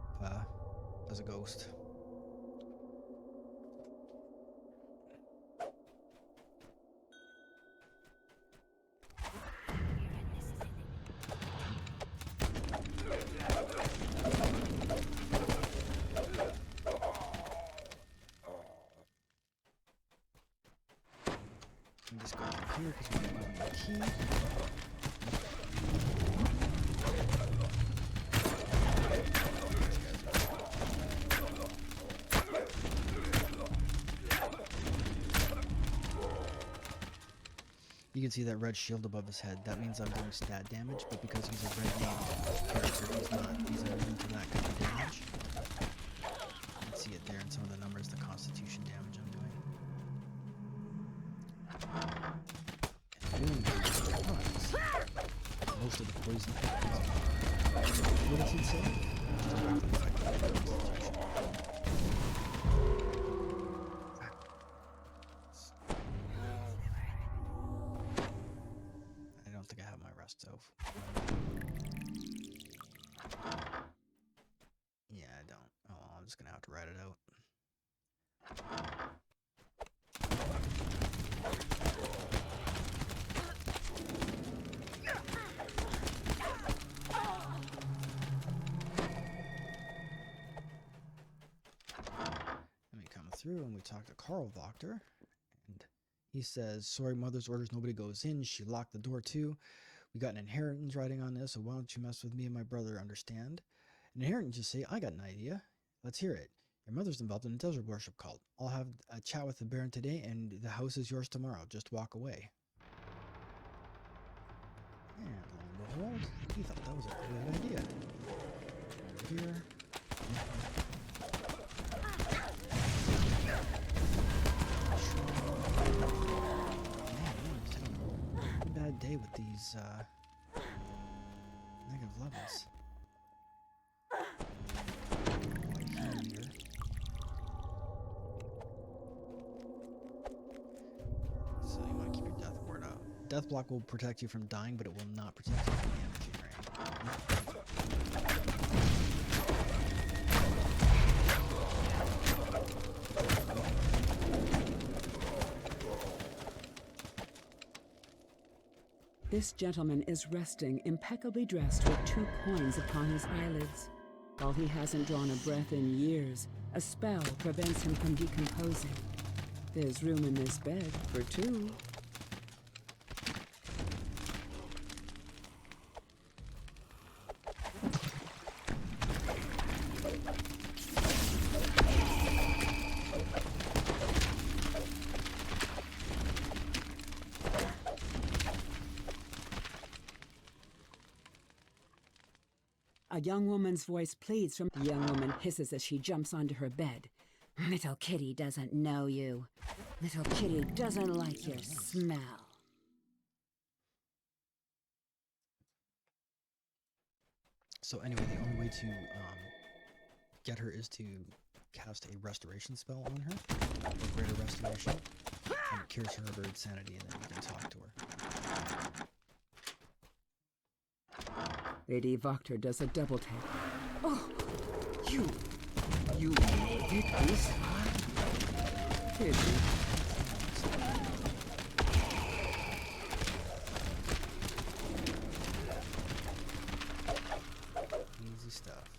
Speaker 1: as a ghost. I'm just going through here because we don't have the key. You can see that red shield above his head. That means I'm doing stat damage, but because he's a red named character, he's not. He's immune to that kind of damage. You can see it there in some of the numbers, the constitution damage I'm doing. And doing most of the poison happens. What does it say? Directly affecting the constitution. I don't think I have my rest stove. Yeah, I don't. Oh, well, I'm just gonna have to write it out. Then we come through and we talk to Carl Wachter, and he says, "Sorry, Mother's orders nobody goes in. She locked the door too. We got an inheritance writing on this, so why don't you mess with me and my brother, understand?" An inheritance just say, "I got an idea. Let's hear it. Your mother's involved in a desert worship cult. I'll have a chat with the Baron today, and the house is yours tomorrow. Just walk away." And lo and behold, he thought that was a great idea. Over here. Bad day with these negative levels. Here. So you want to keep your death ward up. Death block will protect you from dying, but it will not protect you from the energy drain.
Speaker 4: This gentleman is resting, impeccably dressed with 2 coins upon his eyelids. While he hasn't drawn a breath in years, a spell prevents him from decomposing. There's room in this bed for 2. A young woman's voice pleads from... The young woman hisses as she jumps onto her bed. Little kitty doesn't know you. Little kitty doesn't like your smell.
Speaker 1: So anyway, the only way to get her is to cast a restoration spell on her, or greater restoration, and it cures her of her insanity, and then you can talk to her.
Speaker 4: Lady Wachter does a double take. Oh, you made it this far? Pity.
Speaker 1: Easy stuff.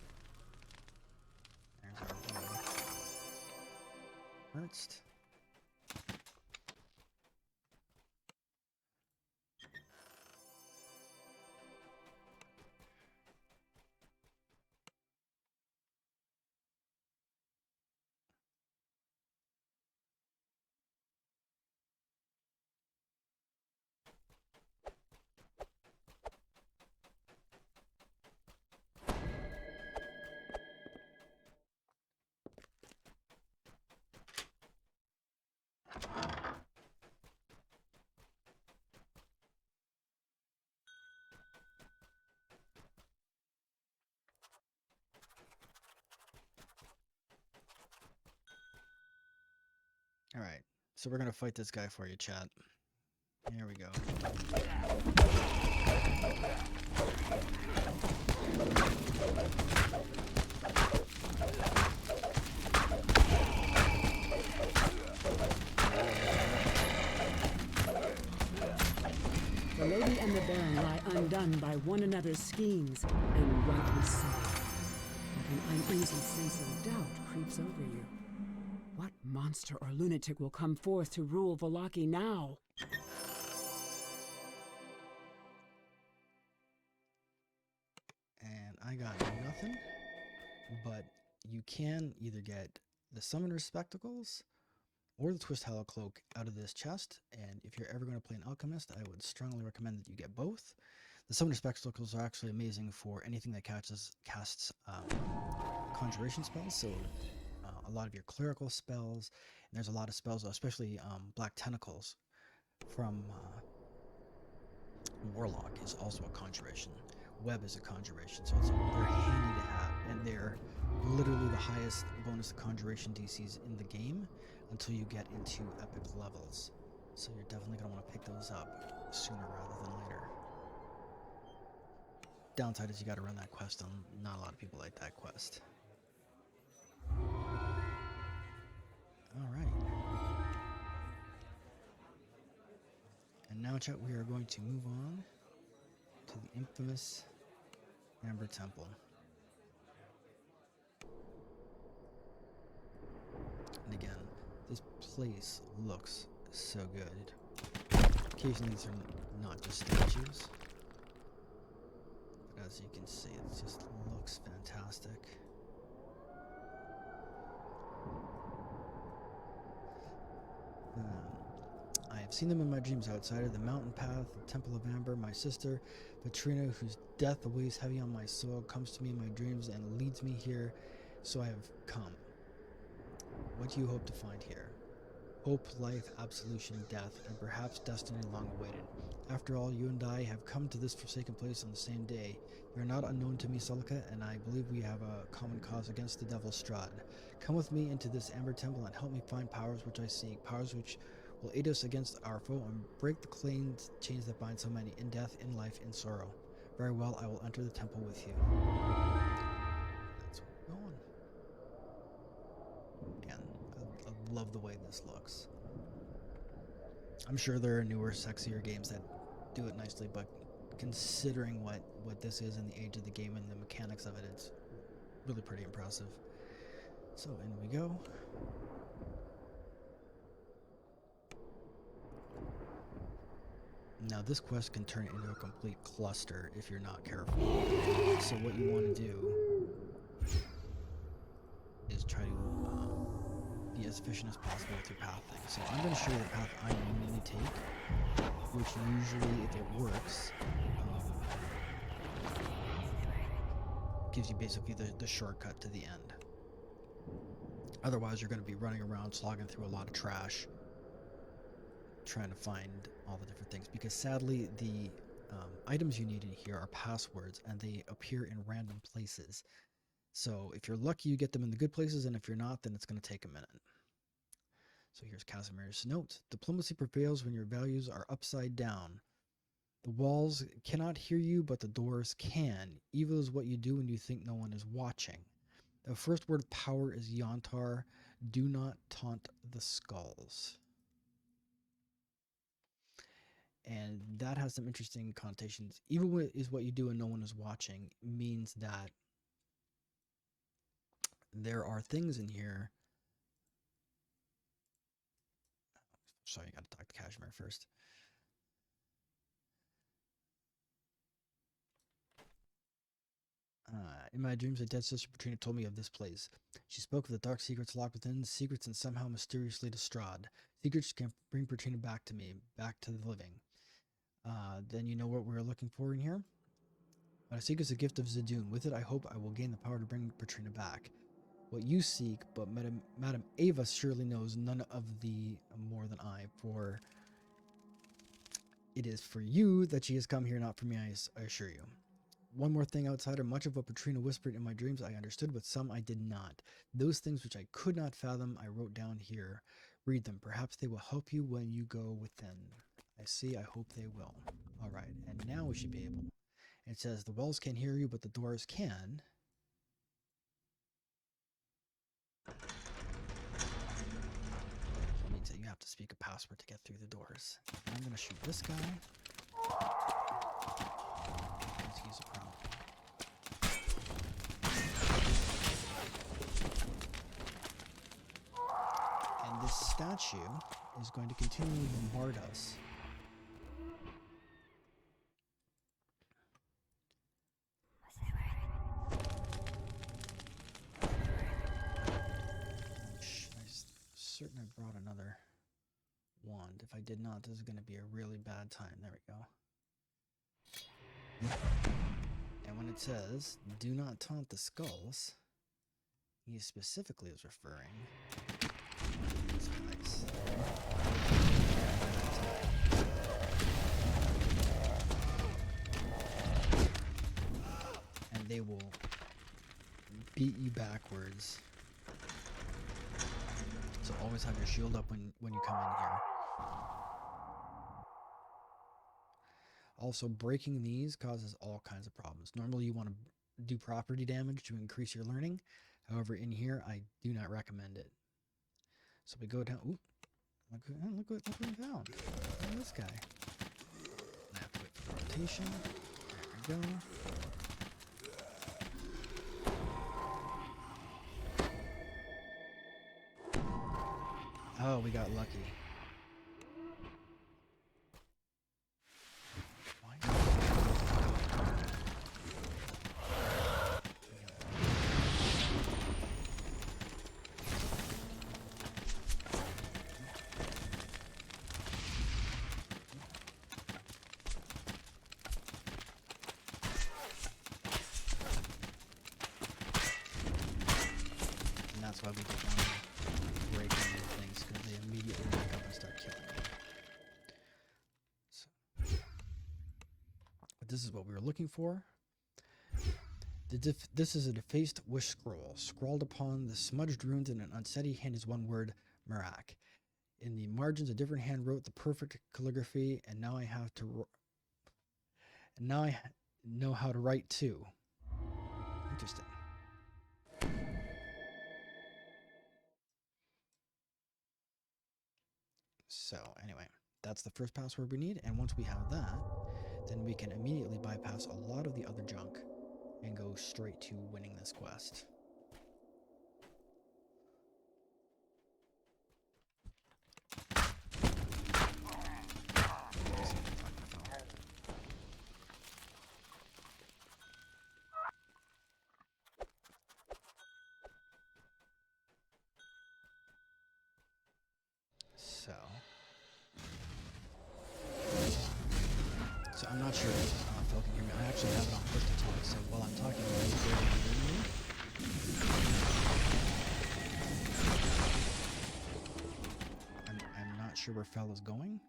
Speaker 1: There's our boy. Ernst. Alright, so we're gonna fight this guy for you, chat. Here we go.
Speaker 4: The lady and the baron lie undone by one another's schemes, and rightly so. But an uneasy sense of doubt creeps over you. What monster or lunatic will come forth to rule Vallaki now?
Speaker 1: And I got nothing, but you can either get the Summoner's Spectacles or the Twist Hollow Cloak out of this chest, and if you're ever going to play an Alchemist, I would strongly recommend that you get both. The Summoner's Spectacles are actually amazing for anything that casts conjuration spells, so a lot of your clerical spells, and there's a lot of spells, especially Black Tentacles from Warlock is also a conjuration. Web is a conjuration, so it's very handy to have, and they're literally the highest bonus conjuration DCs in the game until you get into epic levels. So you're definitely going to want to pick those up sooner rather than later. Downside is you got to run that quest, and not a lot of people like that quest. Alright. And now, chat, we are going to move on to the infamous Amber Temple. And again, this place looks so good. Occasionally these are not just statues, but as you can see, it just looks fantastic. I have seen them in my dreams outside of the mountain path, the Temple of Amber. My sister, Patrina, whose death weighs heavy on my soul, comes to me in my dreams and leads me here, so I have come. What do you hope to find here? Hope, life, absolution, death, and perhaps destiny long awaited. After all, you and I have come to this forsaken place on the same day. You are not unknown to me, Sulykka, and I believe we have a common cause against the Devil Strahd. Come with me into this Amber Temple and help me find powers which I seek, powers which will aid us against our foe and break the chains that bind so many in death, in life, in sorrow. Very well, I will enter the temple with you. That's where we're going. Man, I love the way this looks. I'm sure there are newer, sexier games that do it nicely, but considering what this is in the age of the game and the mechanics of it, it's really pretty impressive. So in we go. Now this quest can turn into a complete cluster if you're not careful. So what you want to do is try to be as efficient as possible with your pathing. So I'm going to show you the path I normally take, which usually, if it works, gives you basically the shortcut to the end. Otherwise, you're going to be running around slogging through a lot of trash, trying to find all the different things, because sadly the items you need in here are passwords and they appear in random places. So if you're lucky, you get them in the good places, and if you're not, then it's going to take a minute. So here's Casimir's note. Diplomacy prevails when your values are upside down. The walls cannot hear you, but the doors can. Evil is what you do when you think no one is watching. The first word of power is Yontar. Do not taunt the skulls. And that has some interesting connotations. Evil is what you do when no one is watching means that there are things in here. Sorry, I gotta talk to Kashmir first. In my dreams, a dead sister Patrina told me of this place. She spoke of the dark secrets locked within, secrets and somehow mysteriously to Strahd. Secrets can bring Patrina back to me, back to the living. Then you know what we're looking for in here? What I seek is a gift of Zidune. With it, I hope I will gain the power to bring Patrina back. What you seek, but Madame Ava surely knows none of the more than I, for it is for you that she has come here, not for me, I assure you. One more thing, outsider. Much of what Patrina whispered in my dreams I understood, but some I did not. Those things which I could not fathom I wrote down here. Read them. Perhaps they will help you when you go within. I see. I hope they will. All right. And now we should be able. It says the walls can't hear you, but the doors can. That means that you have to speak a password to get through the doors. I'm going to shoot this guy. Let's use a chronicle. And this statue is going to continually bombard us. I'm certain I brought another wand. If I did not, this is going to be a really bad time. There we go. And when it says, do not taunt the skulls, he specifically is referring to these guys. And they will beat you backwards. So always have your shield up when you come in here. Also, breaking these causes all kinds of problems. Normally you want to do property damage to increase your learning. However, in here, I do not recommend it. So we go down. Ooh, look what we found. Look at this guy. I have to wait for the rotation. There we go. Oh, we got lucky. And that's why we don't want to break into things, because they immediately back up and start killing you. So, but this is what we were looking for. This is a defaced wish scroll. Scrawled upon the smudged runes in an unsteady hand is one word, Marak. In the margins, a different hand wrote the perfect calligraphy, and now I have to. And now I know how to write too. Interesting. So anyway, that's the first password we need, and once we have that, then we can immediately bypass a lot of the other junk and go straight to winning this quest. So I'm not sure if Phil can hear me. I actually have it on push to talk, so while I'm talking, will you be able to hear me? I'm not sure where Fel is going.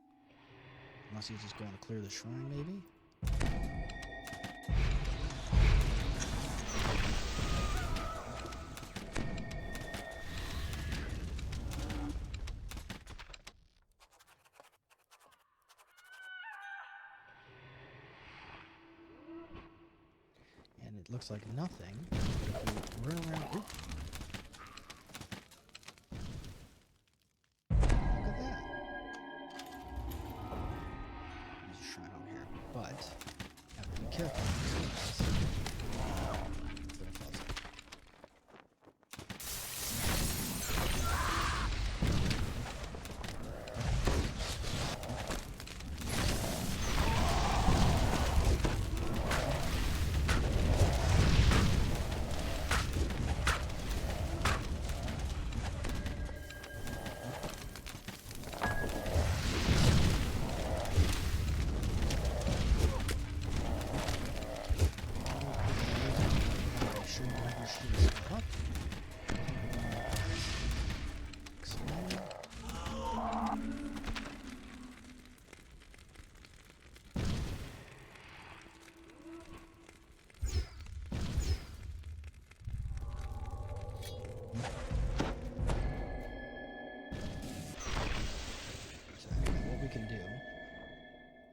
Speaker 1: Unless he's just going to clear the shrine, maybe? And it looks like nothing. If we run around... Oop. Look at that. There's a shrine over here, but you have to be careful. That's what it felt like.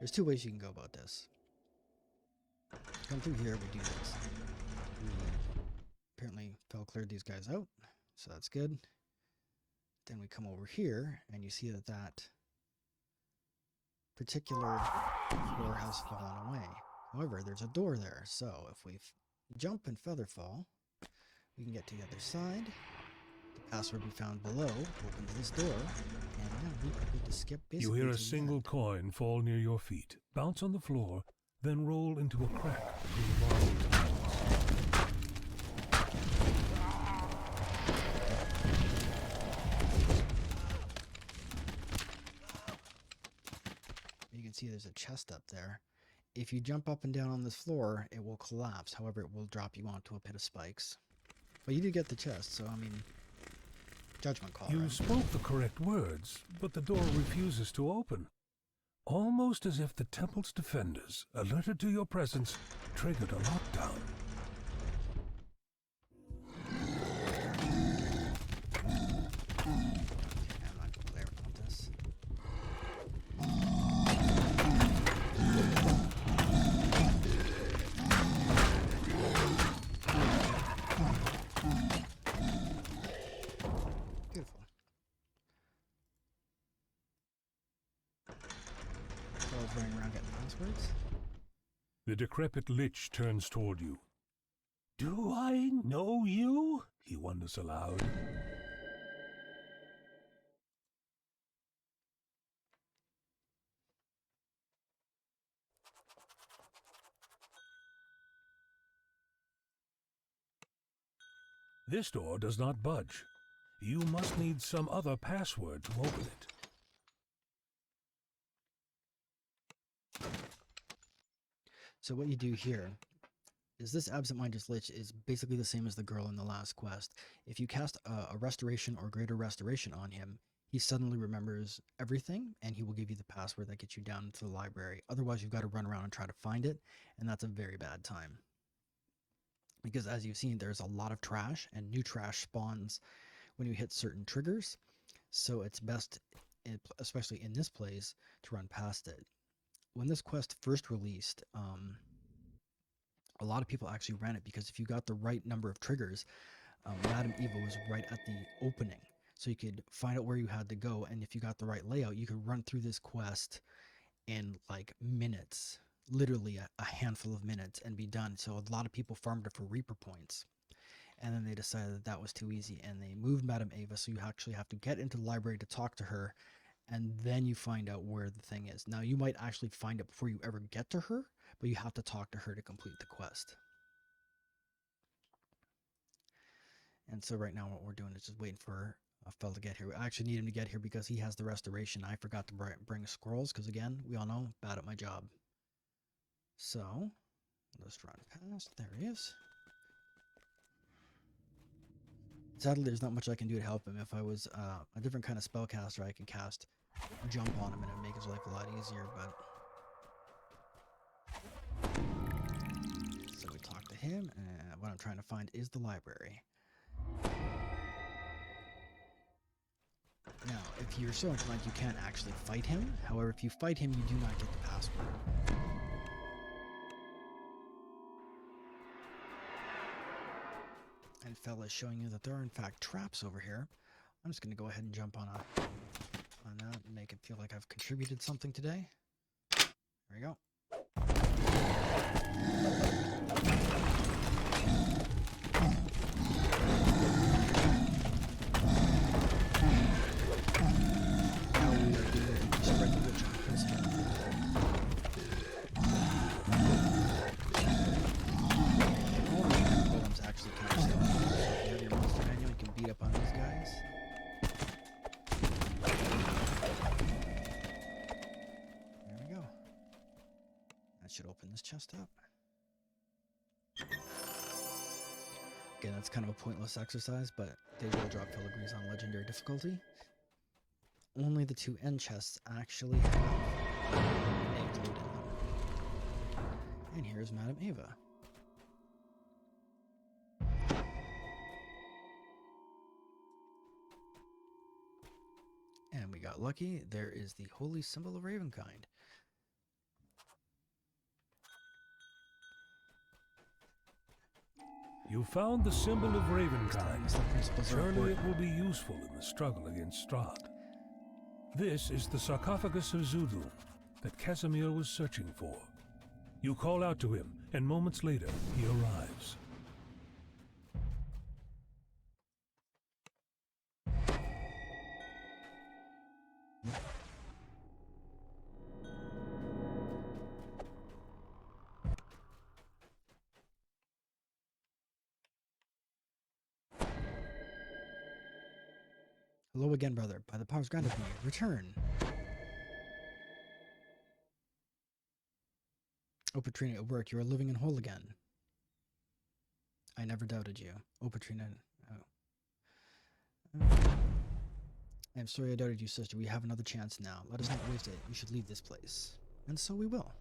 Speaker 1: There's two ways you can go about this. Come through here, we do this. We apparently cleared these guys out, so that's good. Then we come over here, and you see that that particular floor has fallen away. However, there's a door there, so if we jump and feather fall, we can get to the other side. The password we found below opens this door, and now we are going to skip
Speaker 6: You
Speaker 1: basically
Speaker 6: hear a
Speaker 1: to the
Speaker 6: single
Speaker 1: end.
Speaker 6: coin fall near your feet, bounce on the floor, then roll into a crack between the marble tiles.
Speaker 1: You can see there's a chest up there. If you jump up and down on this floor, it will collapse. However, it will drop you onto a pit of spikes. But you did get the chest, so I mean, judgment call.
Speaker 6: You
Speaker 1: Right?
Speaker 6: spoke the correct words, but the door refuses to open. Almost as if the temple's defenders, alerted to your presence, triggered a lockdown.
Speaker 1: I'm not clear about this. Beautiful. So I was running around getting passwords.
Speaker 6: The decrepit lich turns toward you. Do I know you? He wonders aloud. This door does not budge. You must need some other password to open it.
Speaker 1: So what you do here is this absent-minded lich is basically the same as the girl in the last quest. If you cast a restoration or greater restoration on him, he suddenly remembers everything, and he will give you the password that gets you down to the library. Otherwise, you've got to run around and try to find it, and that's a very bad time. Because as you've seen, there's a lot of trash, and new trash spawns when you hit certain triggers. So it's best, especially in this place, to run past it. When this quest first released, a lot of people actually ran it because if you got the right number of triggers, Madame Eva was right at the opening. So you could find out where you had to go, and if you got the right layout, you could run through this quest in like minutes, literally a handful of minutes, and be done. So a lot of people farmed it for Reaper points. And then they decided that that was too easy, and they moved Madame Eva, so you actually have to get into the library to talk to her, and then you find out where the thing is. Now, you might actually find it before you ever get to her, but you have to talk to her to complete the quest. And so right now what we're doing is just waiting for a fella to get here. I actually need him to get here because he has the restoration. I forgot to bring scrolls because, again, we all know, bad at my job. So, let's run past. There he is. Sadly, there's not much I can do to help him. If I was a different kind of spellcaster, I could cast Jump on him and it would make his life a lot easier, but... So we talk to him, and what I'm trying to find is the library. Now, if you're so inclined, you can actually fight him. However, if you fight him, you do not get the password. And fella is showing you that there are in fact traps over here. I'm just going to go ahead and jump on that and make it feel like I've contributed something today. There we go. Now we are doing spread the witch principle. All the golems actually kind of stuff. If you have your monster manual, you can beat up on these guys. There we go. That should open this chest up. Again, that's kind of a pointless exercise, but they will drop filigrees on legendary difficulty. Only the two end chests actually have named loot in them. And here's Madame Eva. And we got lucky. There is the holy symbol of Ravenkind.
Speaker 6: You found the symbol of Ravenkind.
Speaker 1: The principles are
Speaker 6: Surely it
Speaker 1: important.
Speaker 6: will be useful in the struggle against Strahd. This is the sarcophagus of Zulu that Casimir was searching for. You call out to him, and moments later, he arrives.
Speaker 1: Hello again, brother. By the powers granted me, return. Oh, Patrina, it worked. You are living and whole again. I never doubted you. Oh, Patrina. Oh. I am sorry I doubted you, sister. We have another chance now. Let us not waste it. We should leave this place. And so we will.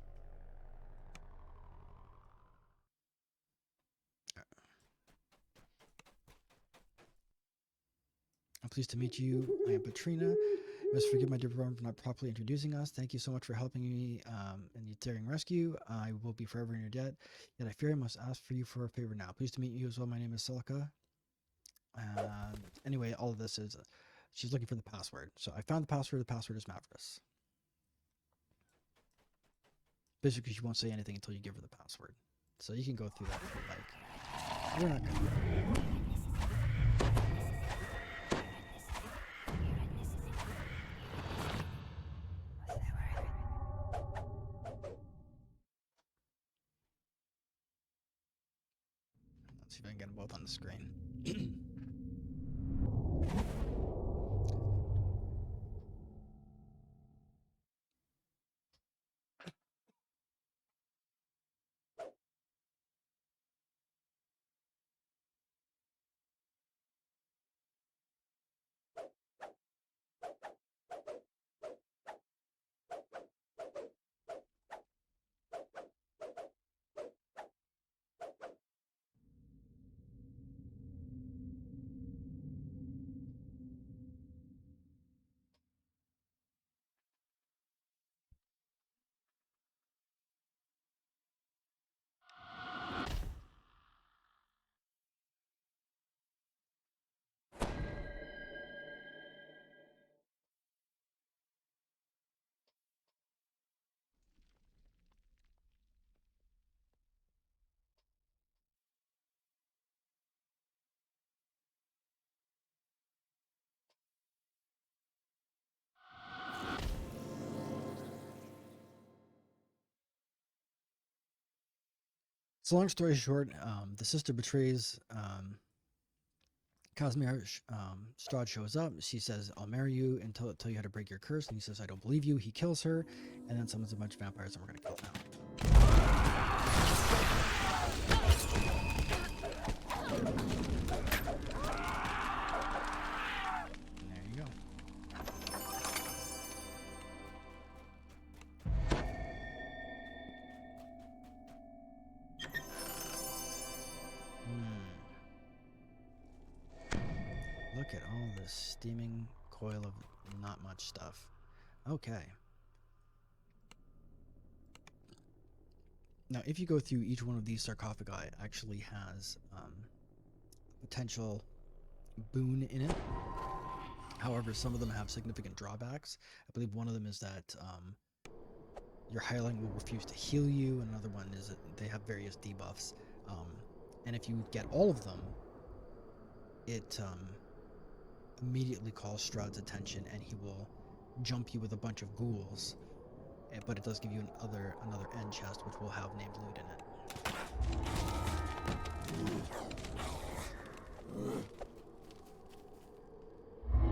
Speaker 1: I'm pleased to meet you. I am Patrina. You must forgive my dear brother for not properly introducing us. Thank you so much for helping me in the daring rescue. I will be forever in your debt. Yet I fear I must ask for you for a favor now. Pleased to meet you as well. My name is Sulykka. Anyway, all of this is... she's looking for the password. So I found the password. The password is Mavris. Basically, she won't say anything until you give her the password. So you can go through that if you like. We're not going to... Let's see if I can get them both on the screen. So long story short, the sister betrays Casimir. Strahd shows up. She says, I'll marry you until you had to break your curse. And he says, I don't believe you. He kills her and then summons a bunch of vampires and we're going to kill them now. There you go. Look at all this steaming coil of not much stuff. Okay. Now, if you go through each one of these sarcophagi, it actually has potential boon in it. However, some of them have significant drawbacks. I believe one of them is that your hireling will refuse to heal you. Another one is that they have various debuffs. And if you get all of them, it immediately calls Strahd's attention and he will jump you with a bunch of ghouls. But it does give you another end chest which will have named loot in it. And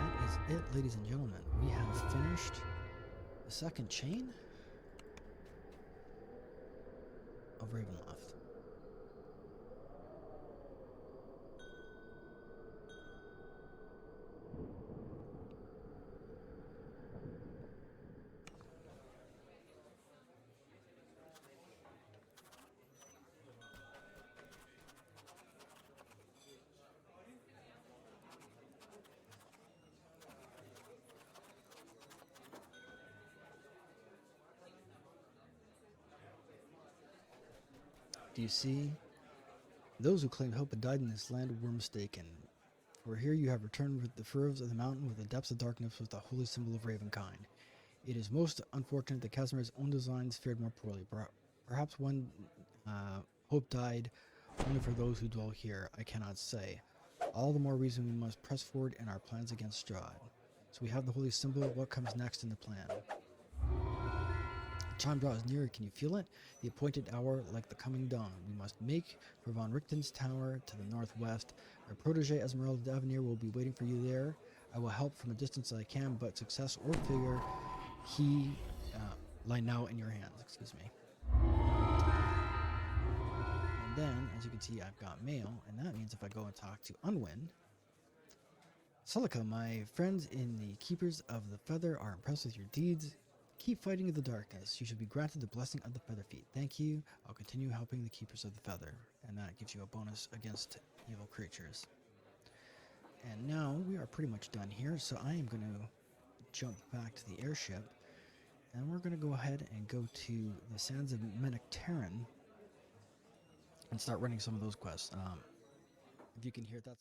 Speaker 1: that is it, ladies and gentlemen. We have finished the second chain of Ravenloft. Do you see Those who claimed hope had died in this land were mistaken. For here you have returned with the furrows of the mountain, with the depths of darkness, with the holy symbol of Ravenkind. It is most unfortunate that Casimir's own designs fared more poorly. Perhaps one hope died only for those who dwell here, I cannot say. All the more reason we must press forward in our plans against Strahd. So we have the holy symbol. What comes next in the plan? The chime draws nearer. Can you feel it? The appointed hour, like the coming dawn. We must make for Von Richten's tower to the northwest. My protege Esmeralda d'Avenir will be waiting for you there. I will help from a distance as I can, but success or failure, he lie now in your hands. Excuse me. And then, as you can see, I've got mail, and that means if I go and talk to Unwin, Sulykka, my friends in the Keepers of the Feather are impressed with your deeds. Keep fighting in the darkness. You should be granted the blessing of the Featherfeet. Thank you. I'll continue helping the Keepers of the Feather. And that gives you a bonus against evil creatures. And now we are pretty much done here, so I am going to jump back to the airship. And we're going to go ahead and go to the Sands of Menectaran and start running some of those quests. If you can hear, that's